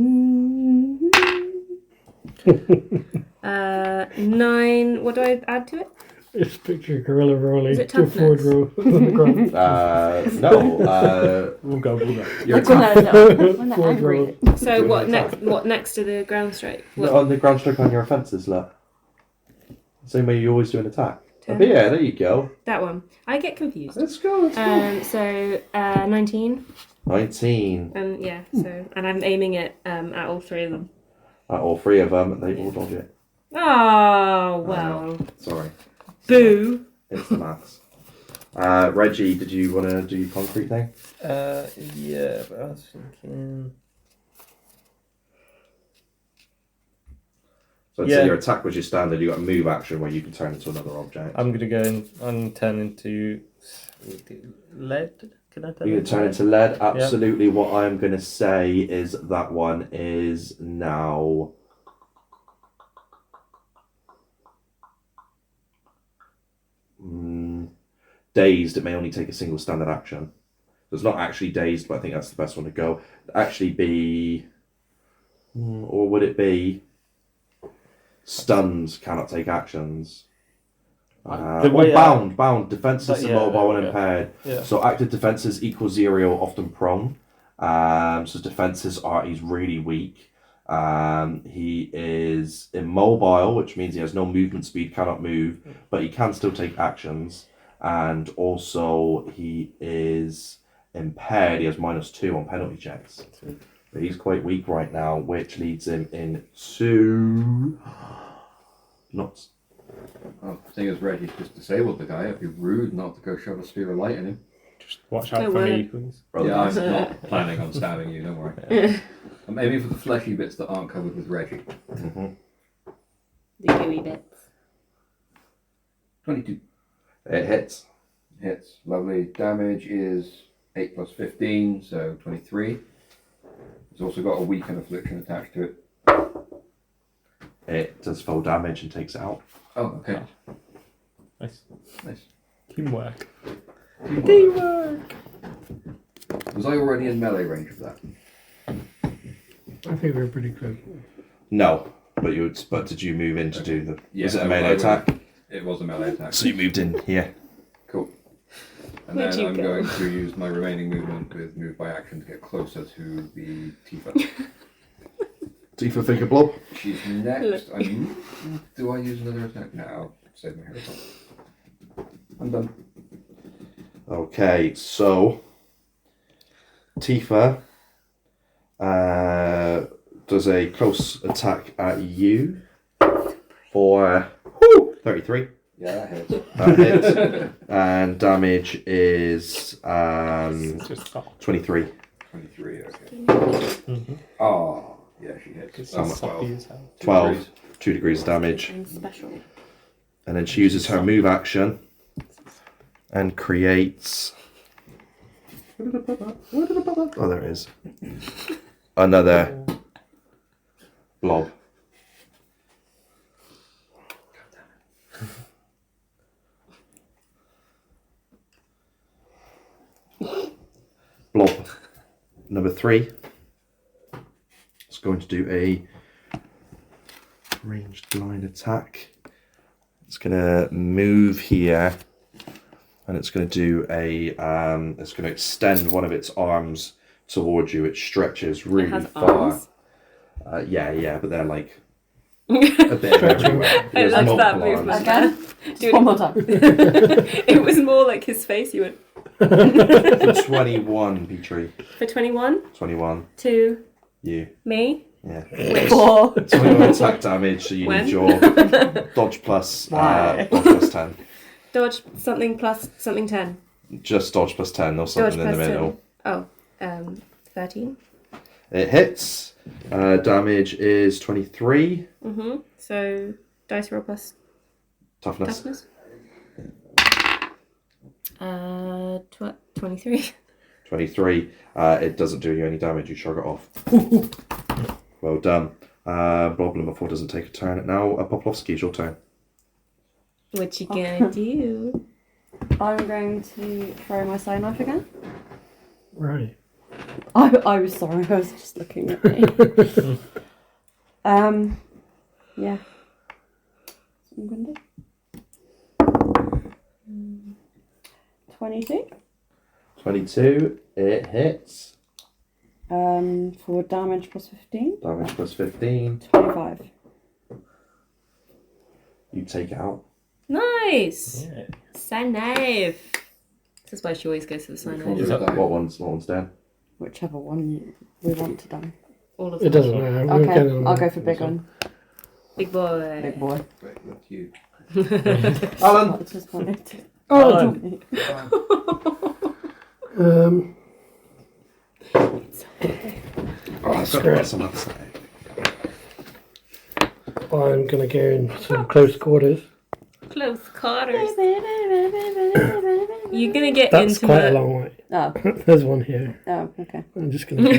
9. What do I add to it? It's picture a gorilla rolling Is it to a forward toughness? row on the ground. No. We'll go. Your Like when attack. they're Forward angry. So Doing what an next? attack. What next to the ground strike? What? On the ground strike on your offences, look. Same way you always do an attack. Ten. But yeah, there you go. That one. I get confused. Let's go. So 19. 19. Yeah. So and I'm aiming it at all 3 of them. All 3 of them, they all dodge it. Oh well. Sorry. Boo. It's the maths. Reggie, did you want to do your concrete thing? Yeah, but I was thinking. So Yeah. your attack was your standard. You got a move action where you can turn into another object. I'm gonna go and turn into lead. Can I turn? You can turn into lead. Absolutely. What I'm going to say is that one is now. Dazed. It may only take a single standard action. So it's not actually dazed, but I think that's the best one to go. Actually be. Or would it be. Stunned, cannot take actions. The way Bound. Defenseless, immobile, and impaired. Yeah. So active defenses equal 0, often prone. So defenses are, he's really weak. He is immobile, which means he has no movement speed, cannot move, but he can still take actions. And also he is impaired. He has -2 on penalty checks. But he's quite weak right now, which leads him into nuts. Oh, seeing as Reggie's just disabled the guy, it'd be rude not to go shove a spear of light in him. Just watch out No for me, word. please. Yeah, I'm not planning on stabbing you, don't worry. I'm aiming for the fleshy bits that aren't covered with Reggie. Mm-hmm. The gooey bits. 22 It hits. hits. Lovely. Damage is 8 plus 15, so 23. It's also got a weaken affliction attached to it. It does full damage and takes it out. Oh, okay. Nice. Nice. Teamwork. Teamwork! Was I already in melee range of that? I think we're pretty close. No, but did you move in to do the? Yeah, was it a no, melee attack? It was a melee attack. So you moved in here. Cool. And Where'd then you I'm go? going to use my remaining movement with move by action to get closer to the Tifa. Tifa figure blob. She's next. Do I use another attack? No, I'll save my hair. I'm done. Okay, so Tifa does a close attack at you for 33. Yeah, that hits. That hits. And damage is Just stop. 23. 23, okay. Mm-hmm. Oh, yeah, she hits. It's Oh, not 12. as hell. 12. 2 degrees of damage. And special. And then she uses her move action and creates. Where did I put that? Oh, there it is. Another blob. Blob number 3 is going to do a ranged line attack. It's going to move here, and it's going to do a. It's going to extend one of its arms towards you. It stretches really has far. arms? Yeah, but they're like a bit everywhere. I There's love that multiple arms. movement. Again? Dude, One more time. it was more like his face. You went For 21, Petrie. for 21 21. to You. me. Yeah. Which 4. 21 attack damage, so you When? need your dodge plus, Why? dodge plus 10. dodge something plus something 10. Just dodge plus 10, or Dodge something in the plus middle. 10. Oh, 13. It hits. Damage is 23. So dice roll plus Toughness. toughness. 23. 23. It doesn't do you any damage, you shrug it off. Well done. Bloblin before doesn't take a turn. Now, Poplowski, it's your turn. What you gonna do? I'm going to throw my side knife again. Right. I was sorry, I was just looking at me. Yeah. So I'm going to do 22. 22, it hits. For damage plus 15. Damage plus 15. 25. You take it out. Nice. Yeah. Sign knife. This is why she always goes to the sign Which one knife. is that? What one's dead? Whichever one we want to do. All of It them. doesn't matter. We'll Okay, get it on I'll the- go for big one. Big boy. Big boy. Wait, that's you. Alan! I just wanted to. Oh, screw it. Some other side. I'm gonna go into close quarters. Close quarters. You're gonna get That's into quite a long way. Oh, There's one here. oh, okay. I'm just gonna go.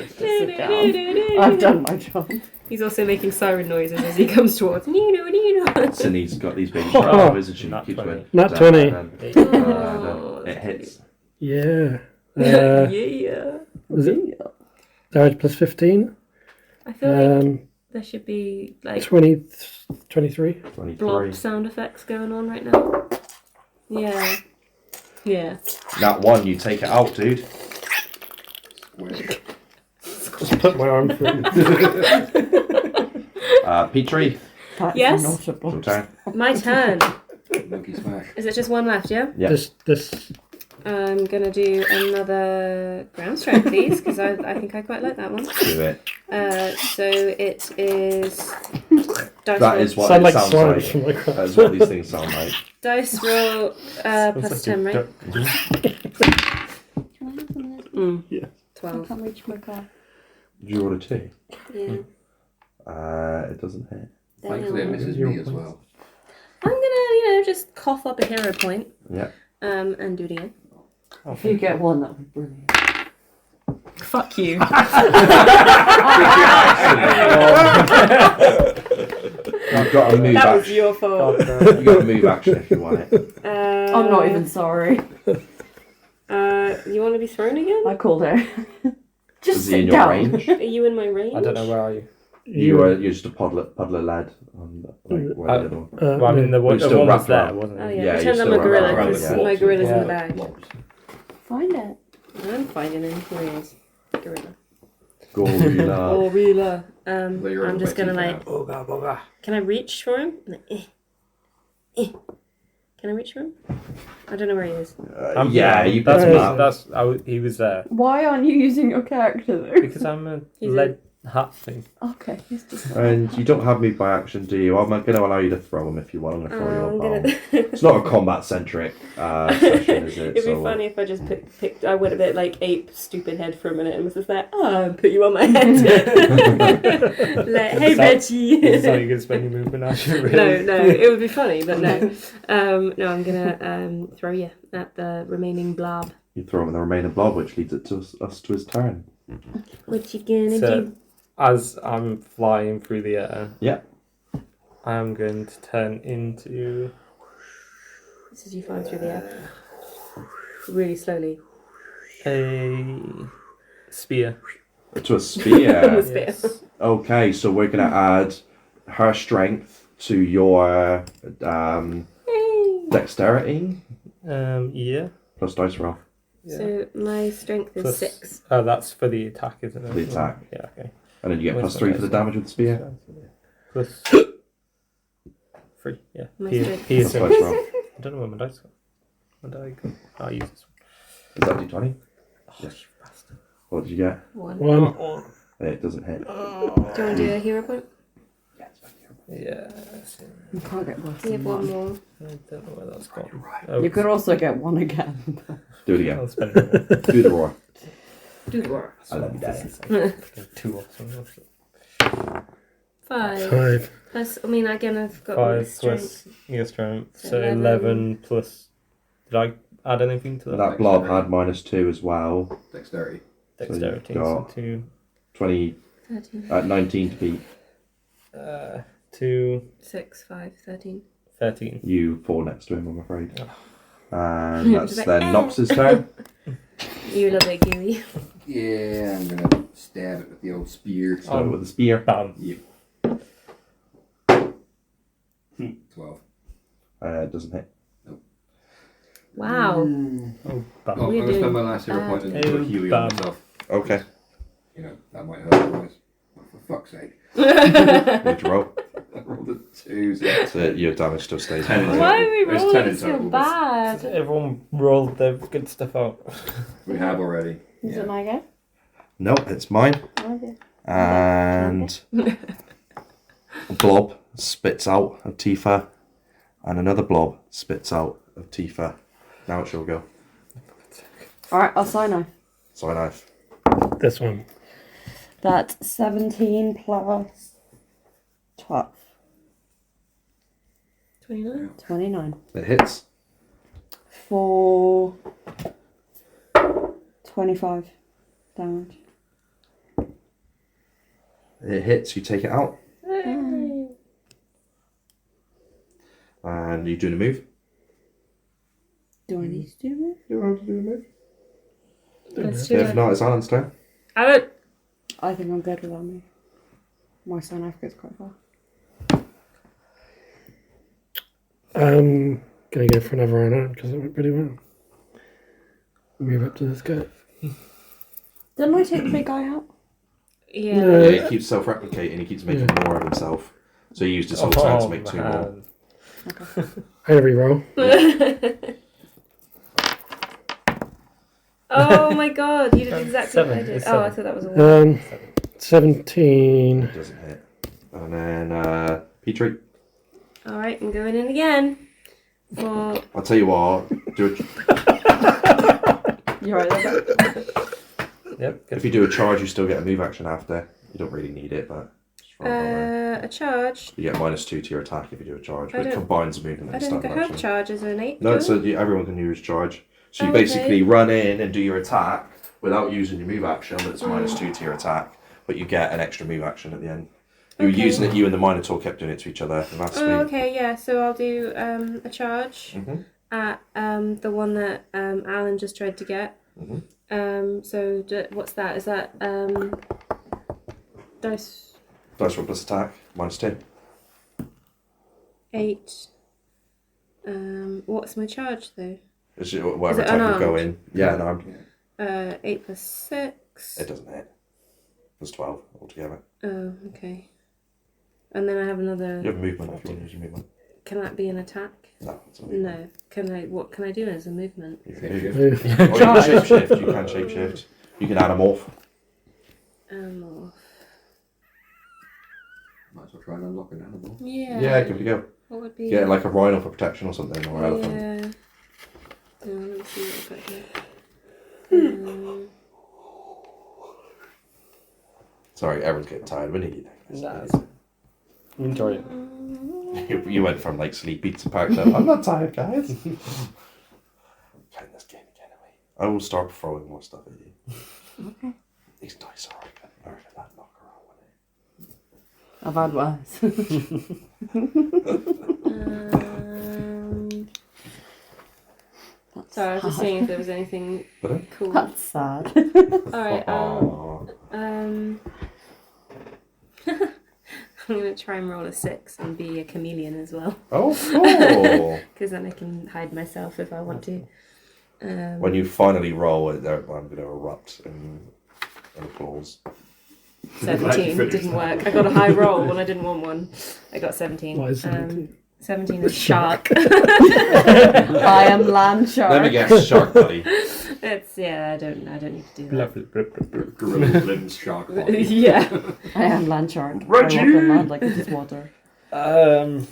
Sit down. I've done my job. He's also making siren noises as he comes towards. Nino. Cindy's got these big Oh, showers and she not keeps 20. going. Not down, 20. and then, Oh, it hits. Yeah. yeah. Was it damage plus 15? I feel like Um, there should be like 20, 23. 23. blob sound effects going on right now. Yeah. Yeah. That one, you take it out, dude. Square. Just put my arm through. Petrie, That's Yes? not a your box. turn. My turn. Monkey smash. Is it just one left, yeah? Yeah. This. I'm gonna do another ground strike, please, because I think I quite like that one. Do it. So it is dice That roll. is what Sound it like sounds slime like. from my That is what these things sound like. Dice roll plus 10, right? Can I have some of this? Yeah. I 12. can't reach my car. Did you roll a 2? Yeah. It doesn't hit. Thankfully, it misses me as well. I'm gonna, just cough up a hero point. Yeah. And do it again. If you get one, that would be brilliant. Fuck you. You've got to move That was action. your fault. You've got to move action if you want it. I'm not even sorry. You want to be thrown again? I called her. Just Is he in sit your down. range? Are you in my range? I don't know where are you. You're just a puddler lad. Where the other one. Well, I mean, the We're one, still one was wrapped there, around. wasn't Oh it? yeah, Yeah, pretend you're I'm a still gorilla around because the my walls. gorilla's in Yeah. the bag. Blobs. Find it. I'm finding him. Here he is. Gorilla. Gorilla. Gorilla. They're I'm just gonna like. Boga, boga. Can I reach for him? Can I reach for him? I don't know where he is. Yeah, you That's picked him what, up. he was there Why aren't you using your character though? because I'm a He's lead hat thing. Okay, he's just. And you don't have me by action, do you? I'm going to allow you to throw him if you want. I'm going to throw you I'm a bomb. gonna. It's not a combat-centric session, is it? It'd be So, funny if I just picked. I went a bit like ape, stupid head for a minute and was just like, put you on my head. Like, hey, Reggie. It's not you can spend your movement action. Really. No, it would be funny, but no. No, I'm gonna throw you at the remaining blob. You throw him in the remaining blob, which leads it to us to his turn. What you gonna So, do? as I'm flying through the air, Yeah. I'm going to turn into This is you flying through the air. Really slowly. a spear. To a spear. Spear. Yes. Okay, so we're going to add her strength to your dexterity Yeah. plus dice roll. Yeah. So my strength is Plus- 6. Oh, that's for the attack, isn't it? The attack. Yeah, okay. And then you get Where's plus my 3 for dice the roll? damage with the spear. Plus 3, yeah. My Pierce- strength. Plus piercing. dice roll. I don't know where my dice go. Where did I go? I'll use this Is that d20? one. Yes. What did you get? 1. One. It doesn't hit. Do you want to do a hero point? Yeah. You can't get worse You than have one one. more. I don't know where that's gone. Oh, You could also get one again. Do it again. I'll spend it all. Do the roar. Do the roar. I love you, Daddy. 2 or something. 5. 5. Plus, I mean, again, I've got my 5 strength. plus your strength. So So 11 plus. Did I add anything to that? That blob had -2 as well. Dexterity. Dexterity. So So you've got- 2. 20, 13. 19 to Pete. 2, 6, 5, 13. 13. You fall next to him, I'm afraid. Oh. And that's Just then like, Nox's turn. You little bit gooey. Yeah, I'm gonna stab it with the old spear. Start with the spear. Bam. Yep. 12. It doesn't hit. Wow. Oh, Oh, bam. I'm We're gonna spend doing my last hero point and bad. put a healing on Bam. myself. Okay. You know, that might hurt otherwise. Oh, for fuck's sake. What'd you roll? I rolled a 2, so So your damage still stays. 10 in on. Why are we It's 10 rolling in so total. bad? Everyone rolled their good stuff out. We have already. Is it my go? No, it's mine. Okay. And a blob spits out of Tifa, and another blob spits out of Tifa. Now it's your go. Alright, I'll sign off. So I knife. This one. That's 17 plus 12. 29. 29. It hits. For 25 damage. It hits. You take it out, Hey. and you do the move. Do I need to do it? You want to do the move? Let's do If it. not, it's Alan's turn. I don't. I think I'm good without me. My sign off goes quite far. I'm gonna go for another run out because it went pretty well. Move up to this guy. Didn't I take the big guy out? Yeah. No. Yeah, he keeps self-replicating. He keeps making more of himself. So he used his whole turn to make 2 more. man. I re-roll. Oh my god, you did exactly what I 7, did. it's Oh, I 7. thought that was a 1. 17. It doesn't hit. And then Petrie. Alright, I'm going in again. For. I'll tell you what. Do You're right there. Yep. if you do a charge, you still get a move action after. You don't really need it, but just throw it on there. A charge. You get -2 to your attack if you do a charge, I but it don't- combines movement I and don't stuff. think I have charge as an 8. No, do so I? everyone can use charge. So you Oh, okay. basically run in and do your attack without using your move action, but it's -2 to your attack, but you get an extra move action at the end. You were Okay. using it, you and the Minotaur kept doing it to each other, and that's sweet. Oh, okay, yeah, so I'll do a charge Mhm. at the one that Alan just tried to get. Mhm. So what's that? Is that dice Dice roll plus attack, -2. 8? What's my charge though? It's whatever it attack you go unarmed? in. Yeah, unarmed. 8 plus 6. It doesn't hit. It's 12 altogether. Oh, okay. And then I have another. You have movement if you want to use your movement. Can that be an attack? No, it's a movement. No. Can I? What can I do as a movement? You can Shapeshift. move. Or you can shapeshift. You can shapeshift. You can anamorph. Or- Might as well try and unlock an animal. yeah. Yeah, give it a go. What would be? Get like a rhino for protection or something, or elephant. Yeah. Let me see what I've got here. Sorry, everyone's getting tired. We need you. Nah, enjoy it. You went from like sleepy to packed up. I'm not tired, guys. Playing this game again, anyway. I will start throwing more stuff at you. Okay. These dice are like a nerve in that knocker on I've had worse. Sorry, I was just seeing if there was anything Pardon? cool. That's sad. Alright, Oh, I'm gonna try and roll a 6 and be a chameleon as well. oh, cool. Because then I can hide myself if I want to. When you finally roll it, I'm going to erupt in applause. 17 didn't work. I got a high roll when I didn't want one. I got 17. What is 17? 17 is shark. I am land shark. Let me guess, shark buddy. It's I don't need to do that. Lovely. Gorilla limbs, shark body. Yeah. I am land shark. Reggie! I walk on land like it is water. There's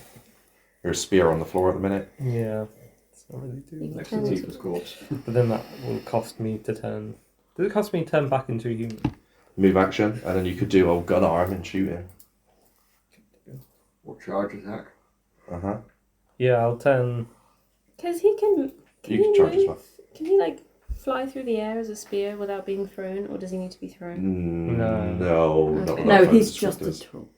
a spear on the floor at the minute. Yeah. It's not really doing. Next to Tifa's corpse. But then that will cost me to turn. Does it cost me to turn back into a human? Move action, and then you could do a gun arm and shoot him. Or charge attack. Uh-huh. Yeah, I'll turn. Because he can. You can charge as well. Can he like fly through the air as a spear without being thrown, or does he need to be thrown? No. not Okay. without No, further he's just a descriptors. tool.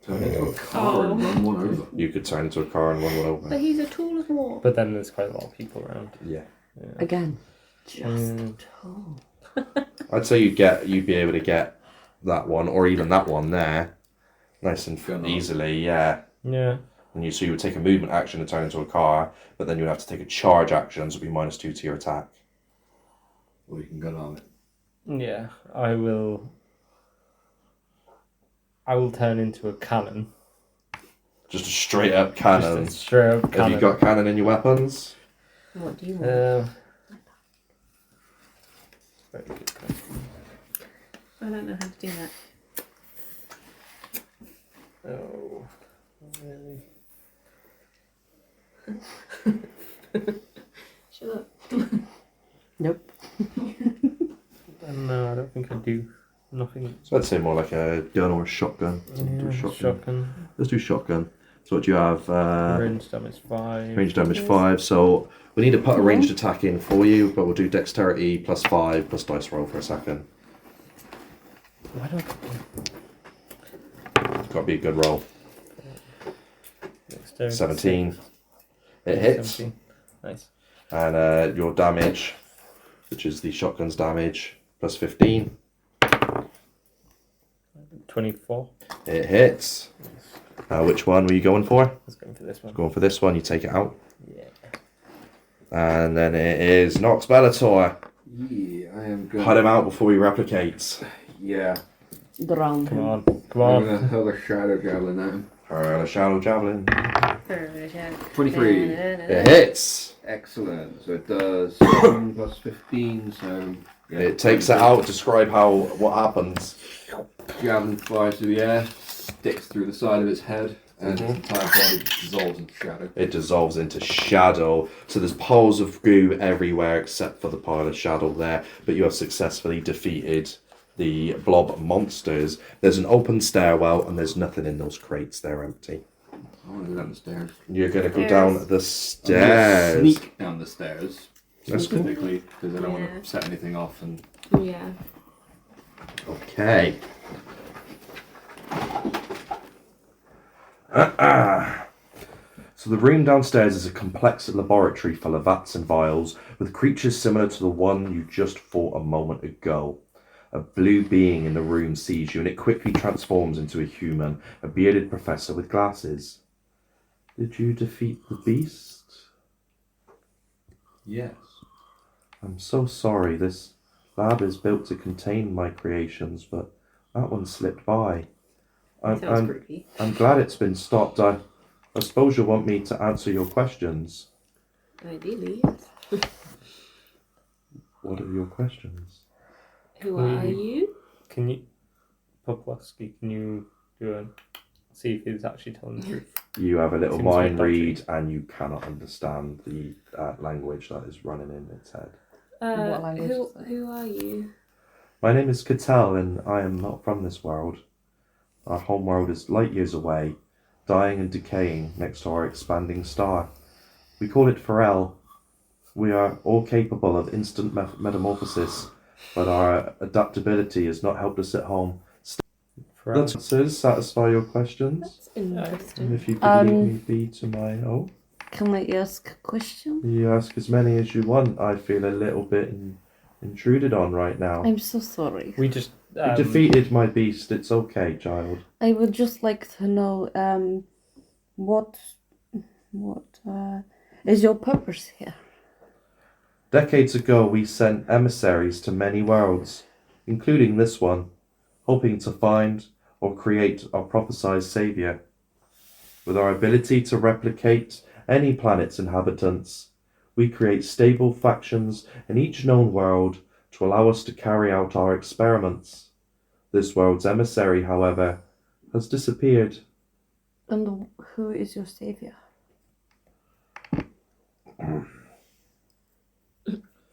Turn into a car and run one over. You could turn into a car and run one over. But he's a tool of war. But then there's quite a lot of people around. Yeah. Again, just Mm. a tool. I'd say you'd be able to get that one, or even that one there, nice and Gun on. easily, yeah. Yeah. And so you would take a movement action and turn into a car, but then you would have to take a charge action, so it'd be -2 to your attack. Or you can gun arm it. Yeah. I will turn into a cannon. Just a straight up cannon. Just a straight up cannon. Have you got cannon in your weapons? What do you want? Very good question. I don't know how to do that. Oh, really? Shut up. Nope. No, I don't think I do. Nothing. So I'd say more like a gun or a shotgun. So we'll do a shotgun. Shotgun. Let's do shotgun. So what do you have? Range damage 5. Range damage 5. So we need to put a ranged attack in for you, but we'll do dexterity +5 plus dice roll for a second. Why don't It's got to be a good roll. Dexterity 17. six. It hits. 17. Nice. And your damage, which is the shotgun's damage, +15. 24. It hits. Which one were you going for? Let's go for this one. Going for this one, you take it out. Yeah. And then it is Nox Bellator. Yeah, I am good. Cut him out before he replicates. Yeah. Drown Come him. on. Come I'm on. gonna hurl a shadow javelin at him. Hurl a shallow javelin. 23. It hits. Excellent. So it does 7 plus 15, so... Yeah, It takes it out. Describe what happens. Javelin flies through the air, sticks through the side of its head, and its Mhm. entire body dissolves into shadow. It dissolves into shadow. So there's piles of goo everywhere except for the pile of shadow there. But you have successfully defeated the blob monsters. There's an open stairwell and there's nothing in those crates. They're empty. I want to go down the stairs. You're going to go Stairs. down the I'm gonna stairs. sneak down the stairs, That's cool. specifically, because I don't Yeah. want to set anything off. And Yeah. Okay. So the room downstairs is a complex laboratory full of vats and vials with creatures similar to the one you just fought a moment ago. A blue being in the room sees you and it quickly transforms into a human, a bearded professor with glasses. Did you defeat the beast? yes. I'm so sorry, this lab is built to contain my creations, but that one slipped by. Sounds creepy. I'm glad it's been stopped. I suppose you'll want me to answer your questions. Ideally, yes. What are your questions? Who are you? Can you... Popowski, can you do a... See if he's actually telling the truth. You have a little Seems mind like read and you cannot understand the language that is running in its head. What language is it? Who are you? My name is Cattell and I am not from this world. Our home world is light years away, dying and decaying next to our expanding star. We call it Pharrell. We are all capable of instant metamorphosis, but our adaptability has not helped us at home. For Answers satisfy your questions? That's interesting. And if you could leave me be to my... Oh, Can I ask a question? you ask as many as you want. I feel a little bit intruded on right now. I'm so sorry. We just... You defeated my beast. It's okay, child. I would just like to know what is your purpose here? Decades ago, we sent emissaries to many worlds, including this one, hoping to find or create our prophesied savior. With our ability to replicate any planet's inhabitants, we create stable factions in each known world to allow us to carry out our experiments. This world's emissary, however, has disappeared. And who is your savior?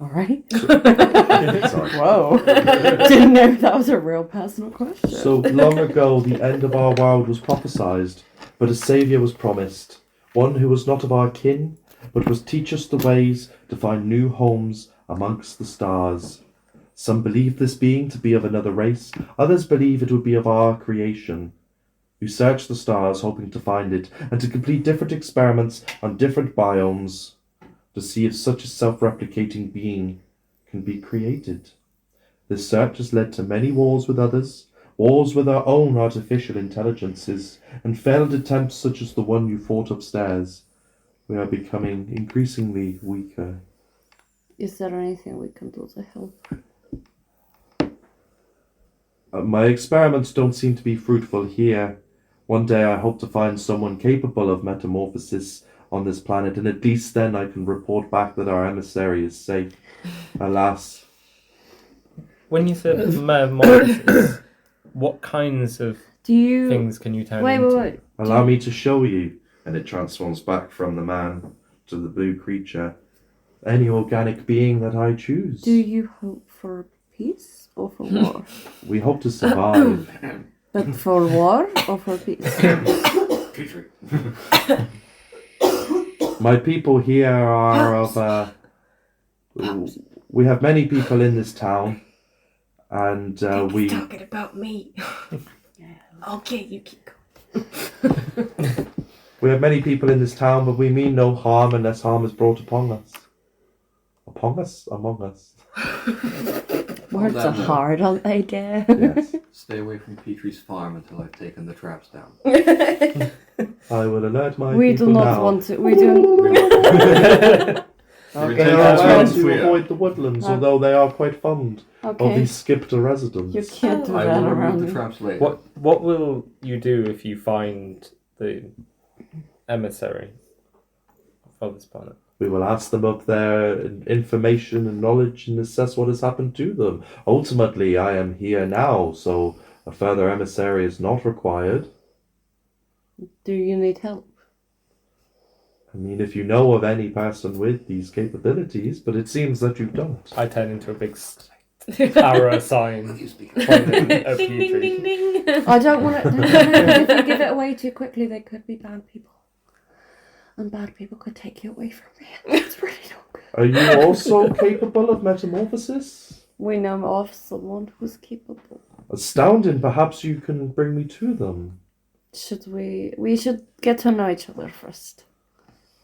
Alright. Sorry. Whoa. Didn't know that was a real personal question. So long ago, the end of our world was prophesied, but a saviour was promised, one who was not of our kin, but was teach us the ways to find new homes amongst the stars. Some believe this being to be of another race, others believe it would be of our creation. We search the stars hoping to find it and to complete different experiments on different biomes to see if such a self-replicating being can be created. This search has led to many wars with others, wars with our own artificial intelligences, and failed attempts such as the one you fought upstairs. We are becoming increasingly weaker. Is there anything we can do to help? My experiments don't seem to be fruitful here. One day I hope to find someone capable of metamorphosis on this planet, and at least then I can report back that our emissary is safe. Alas. When you said metamorphosis, what kinds of Do things can you turn Wait, into? wait. Allow me to show you. And it transforms back from the man to the blue creature. Any organic being that I choose. Do you hope for peace or for war? We hope to survive. But for war or for peace? Petrie. My people here are of we have many people in this town, and we talking about me. Okay, you keep going. we have many people in this town, but we mean no harm unless harm is brought upon us. Upon us? Among us. Words are hard, aren't they, dear? Yes. Stay away from Petrie's farm until I've taken the traps down. I will alert my We people do not now. want to. We do. They Okay, are that's allowed right. to avoid the woodlands, although they are quite fond of Okay. these Skipta residents. You can't do I that will around remove the me. traps later. What will you do if you find the emissary for this planet? We will ask them of their information and knowledge and assess what has happened to them. Ultimately, I am here now, so a further emissary is not required. Do you need help? I mean, if you know of any person with these capabilities, but it seems that you don't. I turn into a big arrow sign You speak. pointing at Ding, ding, Petrie. ding, ding. I don't want to. If you give it away too quickly, they could be bad people. And bad people could take you away from me. That's really not good. Are you also capable of metamorphosis? We know of someone who's capable. Astounding, perhaps you can bring me to them. Should we? We should get to know each other first.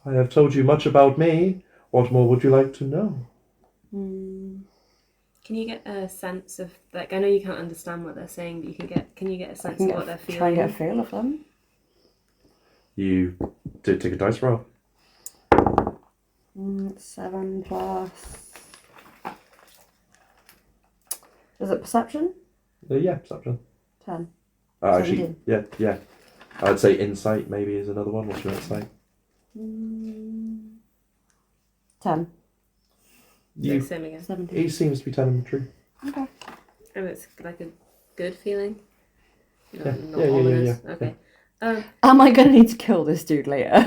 I have told you much about me. What more would you like to know? Can you get a sense of, like, I know you can't understand what they're saying, but can you get a sense of what they're Try and get a feeling? feel of them. You did take a dice roll. 7 plus. Is it perception? Yeah, perception. 10. Actually, yeah. I'd say insight maybe is another one. What's your insight? 10. You, Same again. 17. he seems to be telling the truth. Okay. And it's like a good feeling? Not, Yeah, not yeah. ominous? Okay. Am I gonna need to kill this dude later?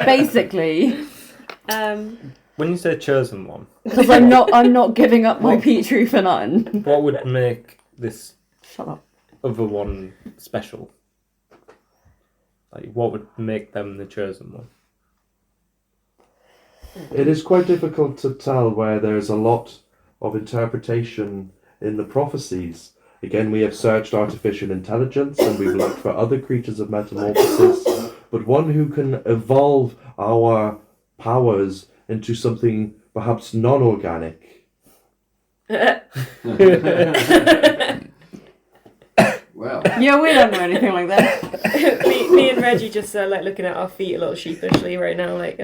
Basically, When you say chosen one, because I'm not giving up my Petrie for nothing. what would make this Shut up. other one special? Like, what would make them the chosen one? It is quite difficult to tell where there's a lot of interpretation in the prophecies. Again, we have searched artificial intelligence and we've looked for other creatures of metamorphosis, but one who can evolve our powers into something perhaps non-organic. Well, Yeah, we don't know anything like that. me and Reggie just like looking at our feet a little sheepishly right now, like,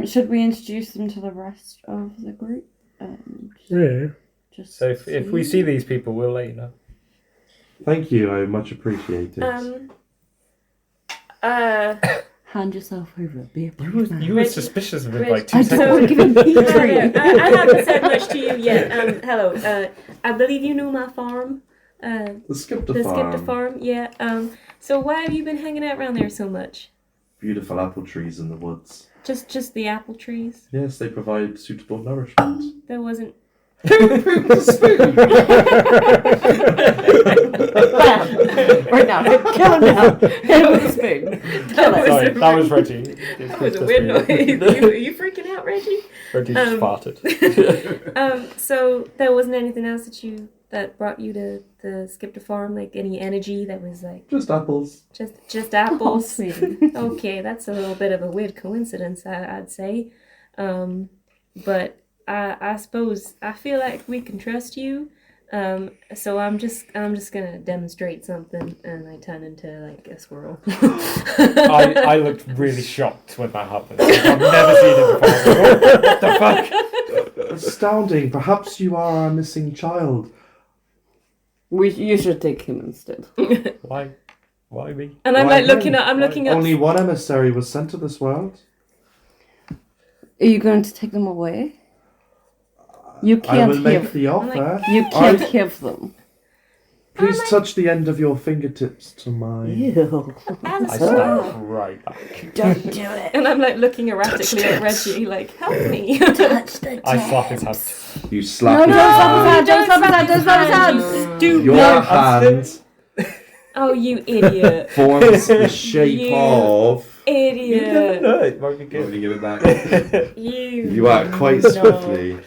Should we introduce them to the rest of the group? Yeah. Just So if we see these people, we'll let you know. Thank you, I much appreciate it. hand yourself over, be a brave man. You were suspicious of it Reggie- like 2 I seconds. don't want to give him Petrie. I haven't said much to you yet. Hello. I believe you know my farm. The Skipta The farm. Skipta farm, yeah. So why have you been hanging out around there so much? Beautiful apple trees in the woods. Just the apple trees? Yes, they provide suitable nourishment. There wasn't Bam! Right now. Kill him now. Hit him with a spoon. Kill him. Sorry, that was Reggie. That was a weird noise. Are you freaking out, Reggie? Reggie just farted. So there wasn't anything else that brought you to the Skipta farm, like any energy that was like Just apples. just apples. Oh, sweetie. Okay, that's a little bit of a weird coincidence, I'd say. But I suppose I feel like we can trust you. So I'm just gonna demonstrate something, and I turn into like a squirrel. I looked really shocked when that happened. I've never seen it before. What the fuck? Astounding. Perhaps you are our missing child. You should take him instead. Why? Why me? And I'm Why like looking him? up. I'm looking up. Only one emissary was sent to this world. Are you going to take them away? You I can't will make have. the offer. You can't have them. Please touch the end of your fingertips to mine. Ew. I stand right back. Don't do it. And I'm like looking erratically at Reggie, like, help me. Touch the I slap his hand. You slap No, his hand. don't slap his hand. Don't slap his hand. Do Your not. hand Oh, you idiot. forms the shape You- of... Idiot. No, it might be Going to good. give it back. You act quite No. swiftly.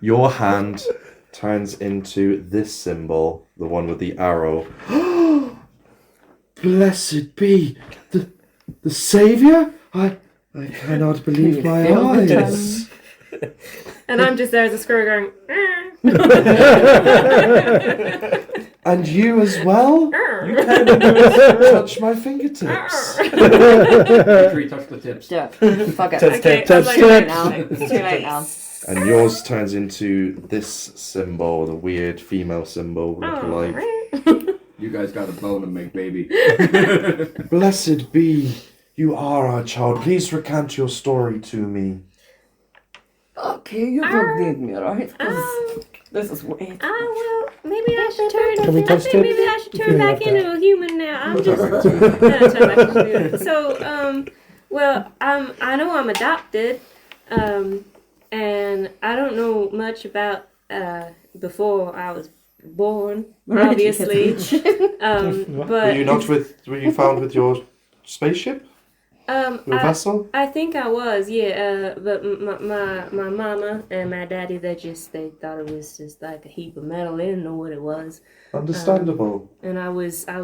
Your hand turns into this symbol, the one with the arrow. Blessed be the Saviour? I cannot believe my feel the eyes. And I'm just there as a squirrel going, And you as well? Touch my fingertips. Make sure you touch the tips. Do it. Fuck it. Touch Okay, tip. I was It's like, too late now. It's too late now. And yours turns into this symbol, the weird female symbol, look like. You guys got a bone and make baby. Blessed be, you are our child. Please recount your story to me. Okay, you don't need me, right? 'Cause this is weird. well, maybe I should turn. Can we touch I think maybe tips? I should You turn can back have that. into a human now. I'm just. No, turn back into a human. So, well, I know I'm adopted, and I don't know much about before I was born, Right, obviously. But Were you found with your spaceship? Your I, vessel? I think I was, yeah. But my mama and my daddy, they thought it was just like a heap of metal. They didn't know what it was. Understandable. And I was a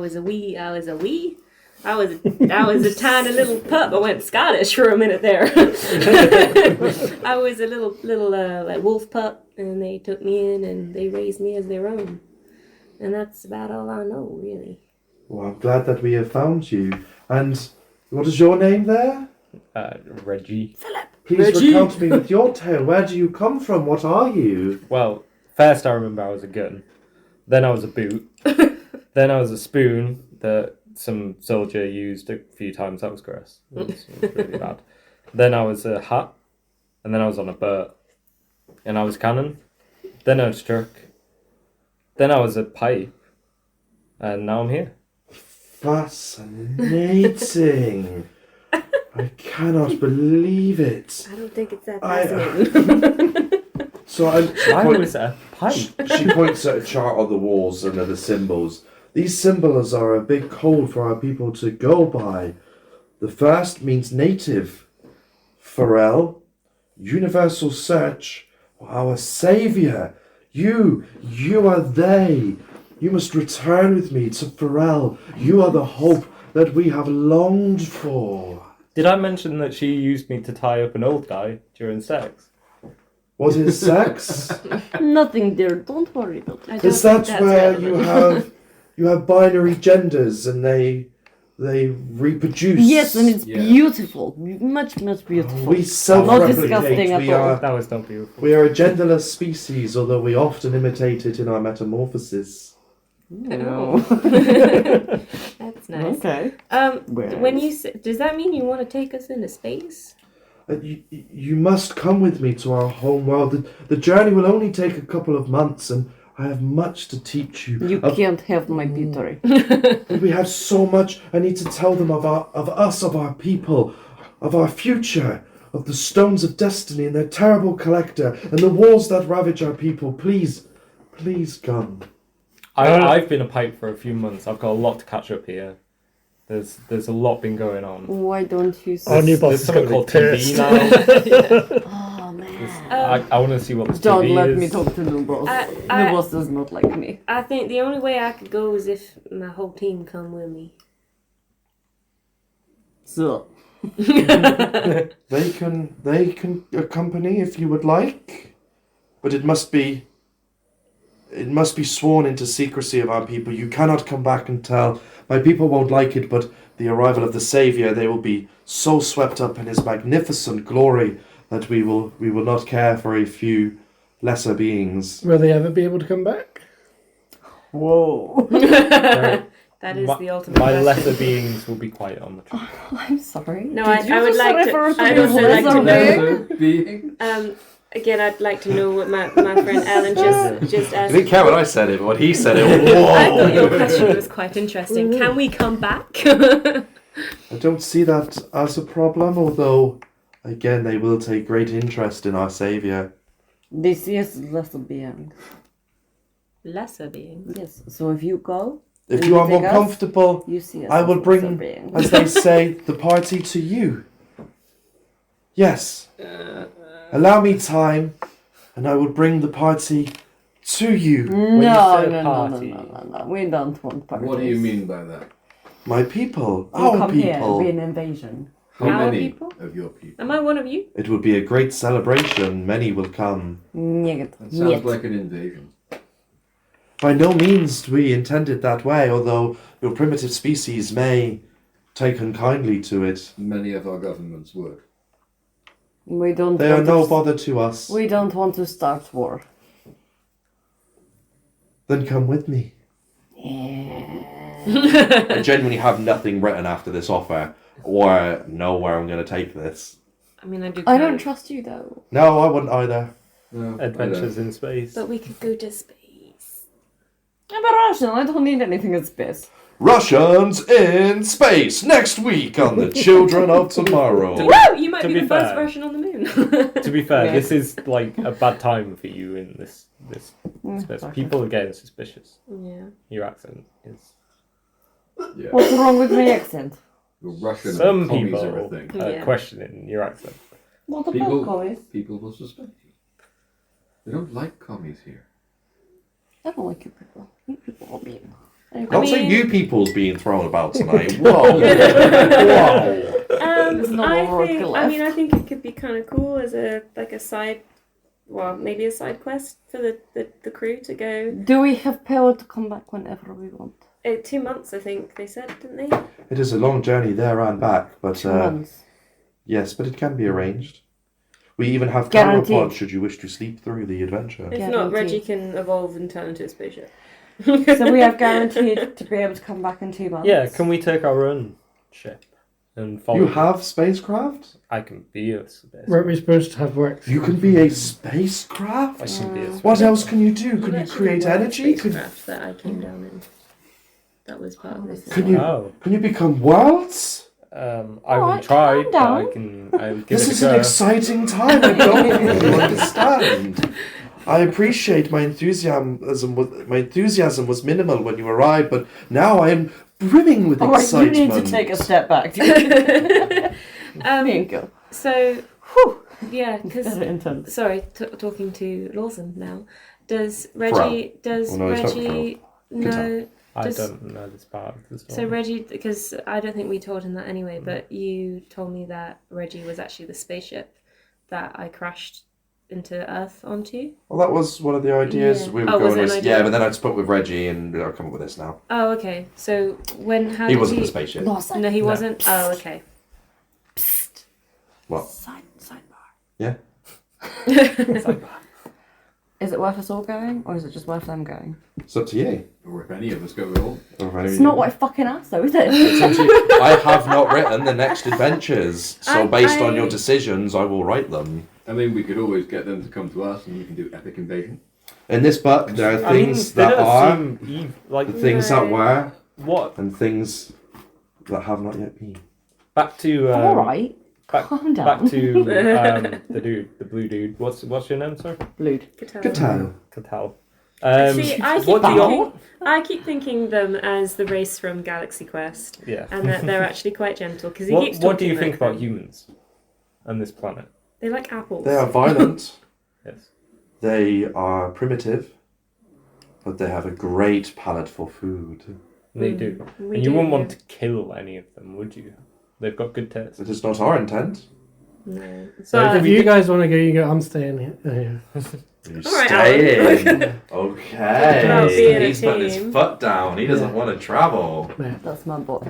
tiny little pup. I went Scottish for a minute there. I was a little like wolf pup, and they took me in and they raised me as their own. And that's about all I know, really. Well, I'm glad that we have found you. And what is your name there? Reggie. Please Reggie. recount me with your tale. Where do you come from? What are you? Well, first I remember I was a gun. Then I was a boot. Then I was a spoon that some soldier used a few times. That was gross. It was really bad. Then I was a hat. And then I was on a boat. And I was cannon. Then I was truck. Then I was a pipe. And now I'm here. Fascinating. I cannot believe it. I don't think it's that I- fascinating. So I was a pipe. she points at a chart on the walls and at the symbols. These symbols are a big code for our people to go by. The first means native. Pharrell, universal search, our saviour. You are they. You must return with me to Pharrell. You are the hope that we have longed for. Did I mention that she used me to tie up an old guy during sex? What is sex? Nothing, dear. Don't worry about it. I don't Is think that that's where relevant. you have binary genders and they reproduce? Yes, and it's Yeah. beautiful. Much, much beautiful. We Not self-replicate. disgusting at all. That was not beautiful. We are a genderless species, although we often imitate it in our metamorphosis. No. That's nice. Okay. Where When is- does that mean you want to take us into space? You must come with me to our home world. The journey will only take a couple of months, and I have much to teach you. You can't have my battery. We have so much. I need to tell them of us, of our people, of our future. of the stones of destiny and their terrible collector and the wars that ravage our people. Please come. I've been a pipe for a few months. I've got a lot to catch up here. There's a lot been going on. Why don't you? Our new boss There's is something going called to be TV pissed. now. Oh man. I want to see what this Don't TV let is. me talk to new boss. I- New boss does not like me. I think the only way I could go is if my whole team come with me. So. They can accompany if you would like, but it must be sworn into secrecy of our people. You cannot come back and tell. My people won't like it, but the arrival of the Savior, they will be so swept up in his magnificent glory that we will not care for a few lesser beings. Will they ever be able to come back? Whoa. That is My- the ultimate My question. lesser beings will be quiet on the trip. I'm sorry. No, Did you I would just like refer to. I'd also me like as to a know. being? Again, I'd like to know what my friend Alan just I asked. didn't care when I said it, but when he said it, I thought your whoa! question was quite interesting. Can we come back? I don't see that as a problem, although, again, they will take great interest in our Savior. They see us as lesser beings. Lesser beings. Yes. So if you go, If and you are more take us, comfortable, you see us I as will lesser bring, beings. as they say, the party to you. Yes. Allow me time, and I will bring the party to you. you No, say no, party- no. We don't want parties. What do you mean by that? My people, You our come here, people. be an invasion. How Our many people? of your people? Am I one of you? It will be a great celebration. Many will come. Нет. That sounds Нет. like an invasion. By no means do we intend it that way, although your primitive species may take unkindly to it. Many of our governments would. We don't. They are want no to, bother to us. We don't want to start war. Then come with me. Yeah. I genuinely have nothing written after this offer, or know where I'm going to take this. I mean, I do. I don't trust you though. No, I wouldn't either. No, Adventures in space. But we could go to space. I'm a Russian. I don't need anything in space. Russians in space next week on the Children of Tomorrow. Woo! You might To be be the first fair- Russian on the moon. To be fair, Yeah. this is like a bad time for you in this space. fuck People are getting suspicious. Yeah. Your accent is. Yeah. What's wrong with my accent? You're Russian Some and commies people are a thing. are Yeah. questioning your accent. What about People- guys? People will suspect you. They don't like commies here. I don't like you people. You people are mean. Not so mean- you people's being thrown about tonight. Whoa. Whoa. There's no more work I mean, I left. think it could be kind of cool as a side, well, maybe a side quest for the crew to go. Do we have power to come back whenever we want? 2 months, I think they said, didn't they? It is a long journey there and back, but 2 months. yes, but it can be arranged. We even have camera Guaranteed. pods should you wish to sleep through the adventure. If not, Guaranteed. Reggie can evolve and turn into a spaceship. So we have guaranteed to be able to come back in 2 months. Yeah, can we take our own ship and follow? You have spacecraft? I can be a space. Weren't we supposed to have work? You can be a I spacecraft? can be a What space. else can you do? Could you Well, create actually, energy? the Could, spacecraft that I came down in. That was part of this. Can you- Oh, can you become worlds? I Alright, will try, calm but down. I can. I'll give This it is a an go. exciting time. I don't really understand. I appreciate my enthusiasm. My enthusiasm was minimal when you arrived, but now I am brimming with Alright, you excitement. need to take a step back. Thank you. So, Whew. yeah, because Very intense. sorry, talking to Lawson now. Does Reggie? Does Oh, no, he's not Reggie? Good No. I Just- don't know this part of the story. So Reggie, because I don't think we told him that anyway, but you told me that Reggie was actually the spaceship that I crashed into Earth onto. Well, that was one of the ideas Yeah. we were Oh, was going it an with. idea? Yeah, but then I spoke with Reggie and I'll come up with this now. Oh, okay. So how He did wasn't he? the spaceship. No, side, No, he No. wasn't. Oh, okay. What? sidebar. Yeah? Is it worth us all going, or is it just worth them going? It's up to you. Or if any of us go at all. Or if any It's of not you- what I fucking asked, though, is it? It's up to you. I have not written the next adventures, so based on your I- decisions, I will write them. I mean, we could always get them to come to us and we can do epic invasion. In this book, there are I mean, things they that don't are, seem like things that were, what? and things that have not yet been. Back to Alright. Calm down. Back to the dude, the blue dude. What's your name, sir? Blued. Katal. Katal. See, what I keep thinking them as the race from Galaxy Quest, Yeah. and that they're actually quite gentle because he keeps talking. What do you think like about them. humans and this planet? They like apples. They are violent. Yes. They are primitive, but they have a great palate for food. They do. We And you do, wouldn't yeah. want to kill any of them, would you? They've got good taste. It is not our intent. No. So But If you guys want to go, you go. I'm staying here. You All right, stay Alan. in. About Okay. being a He's putting his team. foot down. He doesn't want to travel. That's my boy.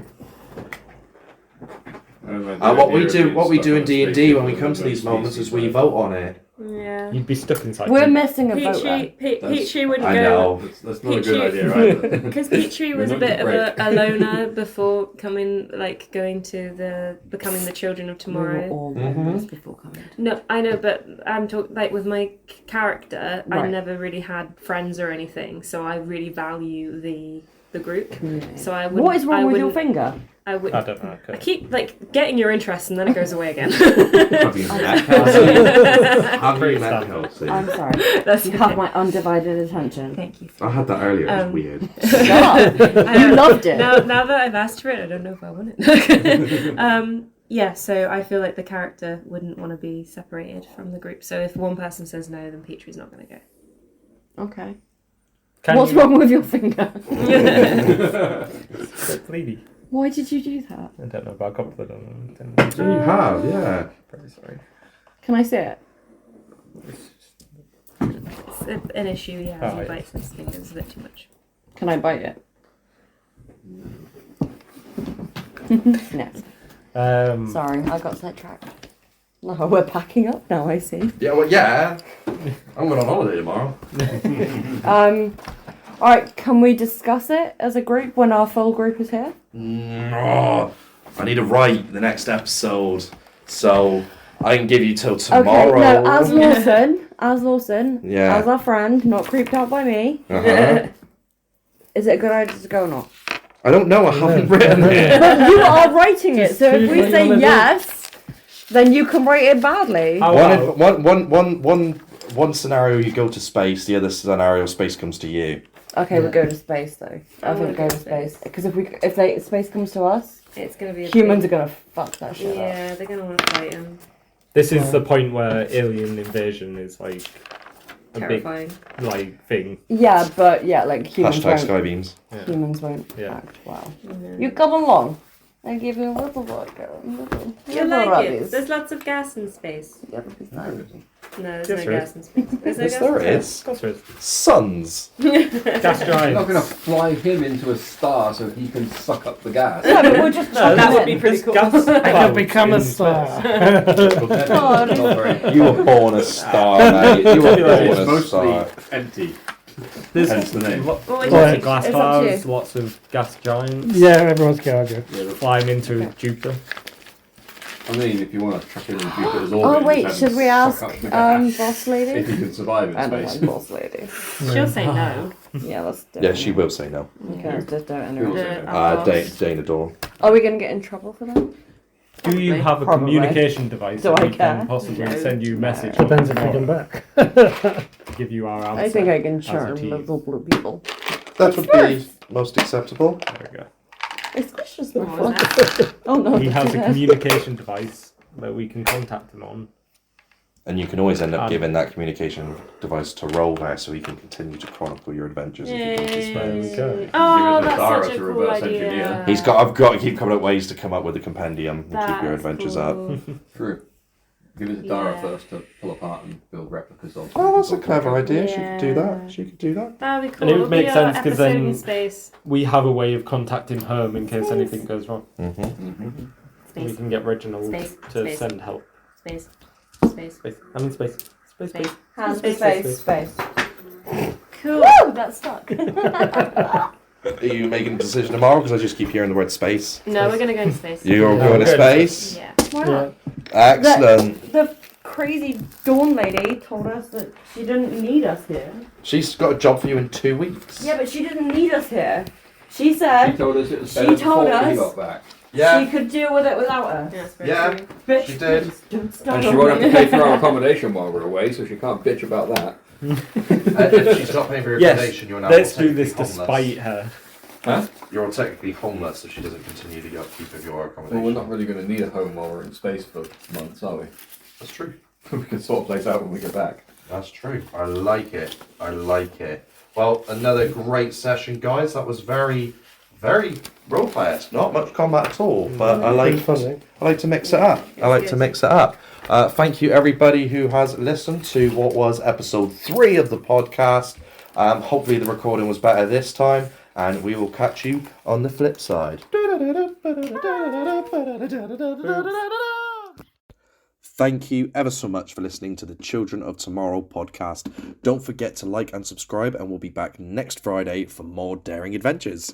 What we do in D&D when we come to these moments is we vote on it. Yeah. You'd be stuck inside. We're you. missing a vote there. Petrie wouldn't I go. know. That's not a Peachy- good idea either. Because Petrie was a We're bit not of great. a loner before becoming the children of We were tomorrow. all Mhm. members before coming. No, I know, but I'm talking like with my character. I Right. never really had friends or anything, so I really value the group. Community. So I would. What is wrong with your finger? I would. I don't know. I keep like getting your interest and then it goes away again. Have you met Kelsey? Have you Pretty met standard. Kelsey? I'm sorry. That's You okay. have my undivided attention. Thank you. I had that earlier. It was Um, weird. I You know. loved it. Now that I've asked for it, I don't know if I want it. Yeah, so I feel like the character wouldn't want to be separated from the group. So if one person says no, then Petrie's not going to go. Okay. Can What's you... wrong with your finger? It's a bit bleedy. Why did you do that? I don't know, but I got put on. So you have, yeah. Very sorry. Can I see it? It's an issue, yeah. Oh, If he yeah. bites his fingers a bit too much. Can I bite it? Next. Sorry, I got sidetracked. No, we're packing up now, I see. Yeah, well, yeah. I'm going on holiday tomorrow. Alright, can we discuss it as a group when our full group is here? I need to write the next episode, so I can give you till tomorrow. Okay, no, as Lawson, Yeah. as our friend, not creeped out by me, Uh-huh. is it a good idea to go or not? I don't know. I haven't written it. But you are writing it, so if choose we what you say wanna do. yes, then you can write it badly. One scenario you go to space. The other scenario space comes to you. Okay, we'll go to space though. I I think wanna go to space because if space comes to us, It's going to be a humans are big- gonna fuck that shit up. Yeah, they're going to want to fight him. This is the point where alien invasion is like a Terrifying. big like thing. Yeah, but yeah, like humans Hashtag won't. Skybeams. Yeah. Humans won't Yeah. act well. No. You come along. I give you a little vodka. You like it? There's lots of gas in space. Yeah, but it's not. No, there's Yes, no there gas in space. There's no Yes, gas there in is. Of course there is. Suns. Gas You're not going to giants. fly him into a star so he can suck up the gas. No, but we'll just No, chuck that it would in. be pretty There's cool. gas I could clouds become a in star. space. Oh, You were born a star, mate. You were born It's a mostly star. empty. There's Hence the name. Well, lots Right. of glass It's up to clouds, you. lots of gas giants. Yeah, everyone's go. Flying into Jupiter. I mean, if you want to track in Jupiter's orbit. Oh just wait, have should him we suck ask up the gas. boss If lady? you can survive in I don't space. like boss lady. She'll say no. Yeah, let's do Yeah, it. she will say no. Okay, let's just do it Who will anyway. say no? Dana Dawn. Are we gonna get in trouble for that? Do you have a Probably. communication device Do that I we can care? possibly No. send you a message Depends if we on come back. to give you our answer? I think I can as a charm team. little blue people. That would be most acceptable. There we go. I squished my What was foot. Oh no, He has a that's communication device that we can contact him on. And you can always end up Um, giving that communication device to Rover so he can continue to chronicle your adventures if you come to space. There we go. Oh, Give it to that's Dara such a to cool reverse idea. engineer. I've got to keep coming up with ways to come up with a compendium and keep your That's adventures up. cool. True. Give it to Dara Yeah. first to pull apart and build replicas of. Oh, that's a clever idea. She could do Yeah. that. She could do that. That'd be cool. And it would make It'll be sense our 'cause episode then- in space. We have a way of contacting home in case anything goes wrong. Mm-hmm. We Space. can get Reginald Space. to Space. send help. Space. Space. Space. I'm in space. Space. Space. Hands Space. space, space. Cool. Woo! That's stuck. Are you making a decision tomorrow? Because I just keep hearing the word space. No, we're gonna go into space. You're No, going to good. space? Yeah. Why Yeah. not? Excellent. The crazy Dawn lady told us that she didn't need us here. She's got a job for you in 2 weeks. Yeah, but she didn't need us here. She She said told us it was She better told before we us- got back. Yeah. She could deal with it without her. That's very Yeah. true. Bitch, She did. please don't start And she on won't have me. to pay for our accommodation while we're away, so she can't bitch about that. If she's not paying for your Yes, accommodation, you're now let's do technically this homeless. despite her. Huh? You're technically homeless if she doesn't continue the upkeep of your accommodation. Well, we're not really going to need a home while we're in space for months, are we? That's true. We can sort place out when we get back. That's true. I like it. I like it. Well, another great session, guys. That was very, very role-play-esque. Not much combat at all, but I like to mix it up. I like to mix it up. Thank you, everybody who has listened to what was episode 3 of the podcast. Hopefully the recording was better this time, and we will catch you on the flip side. Thank you ever so much for listening to the Children of Tomorrow podcast. Don't forget to like and subscribe, and we'll be back next Friday for more daring adventures.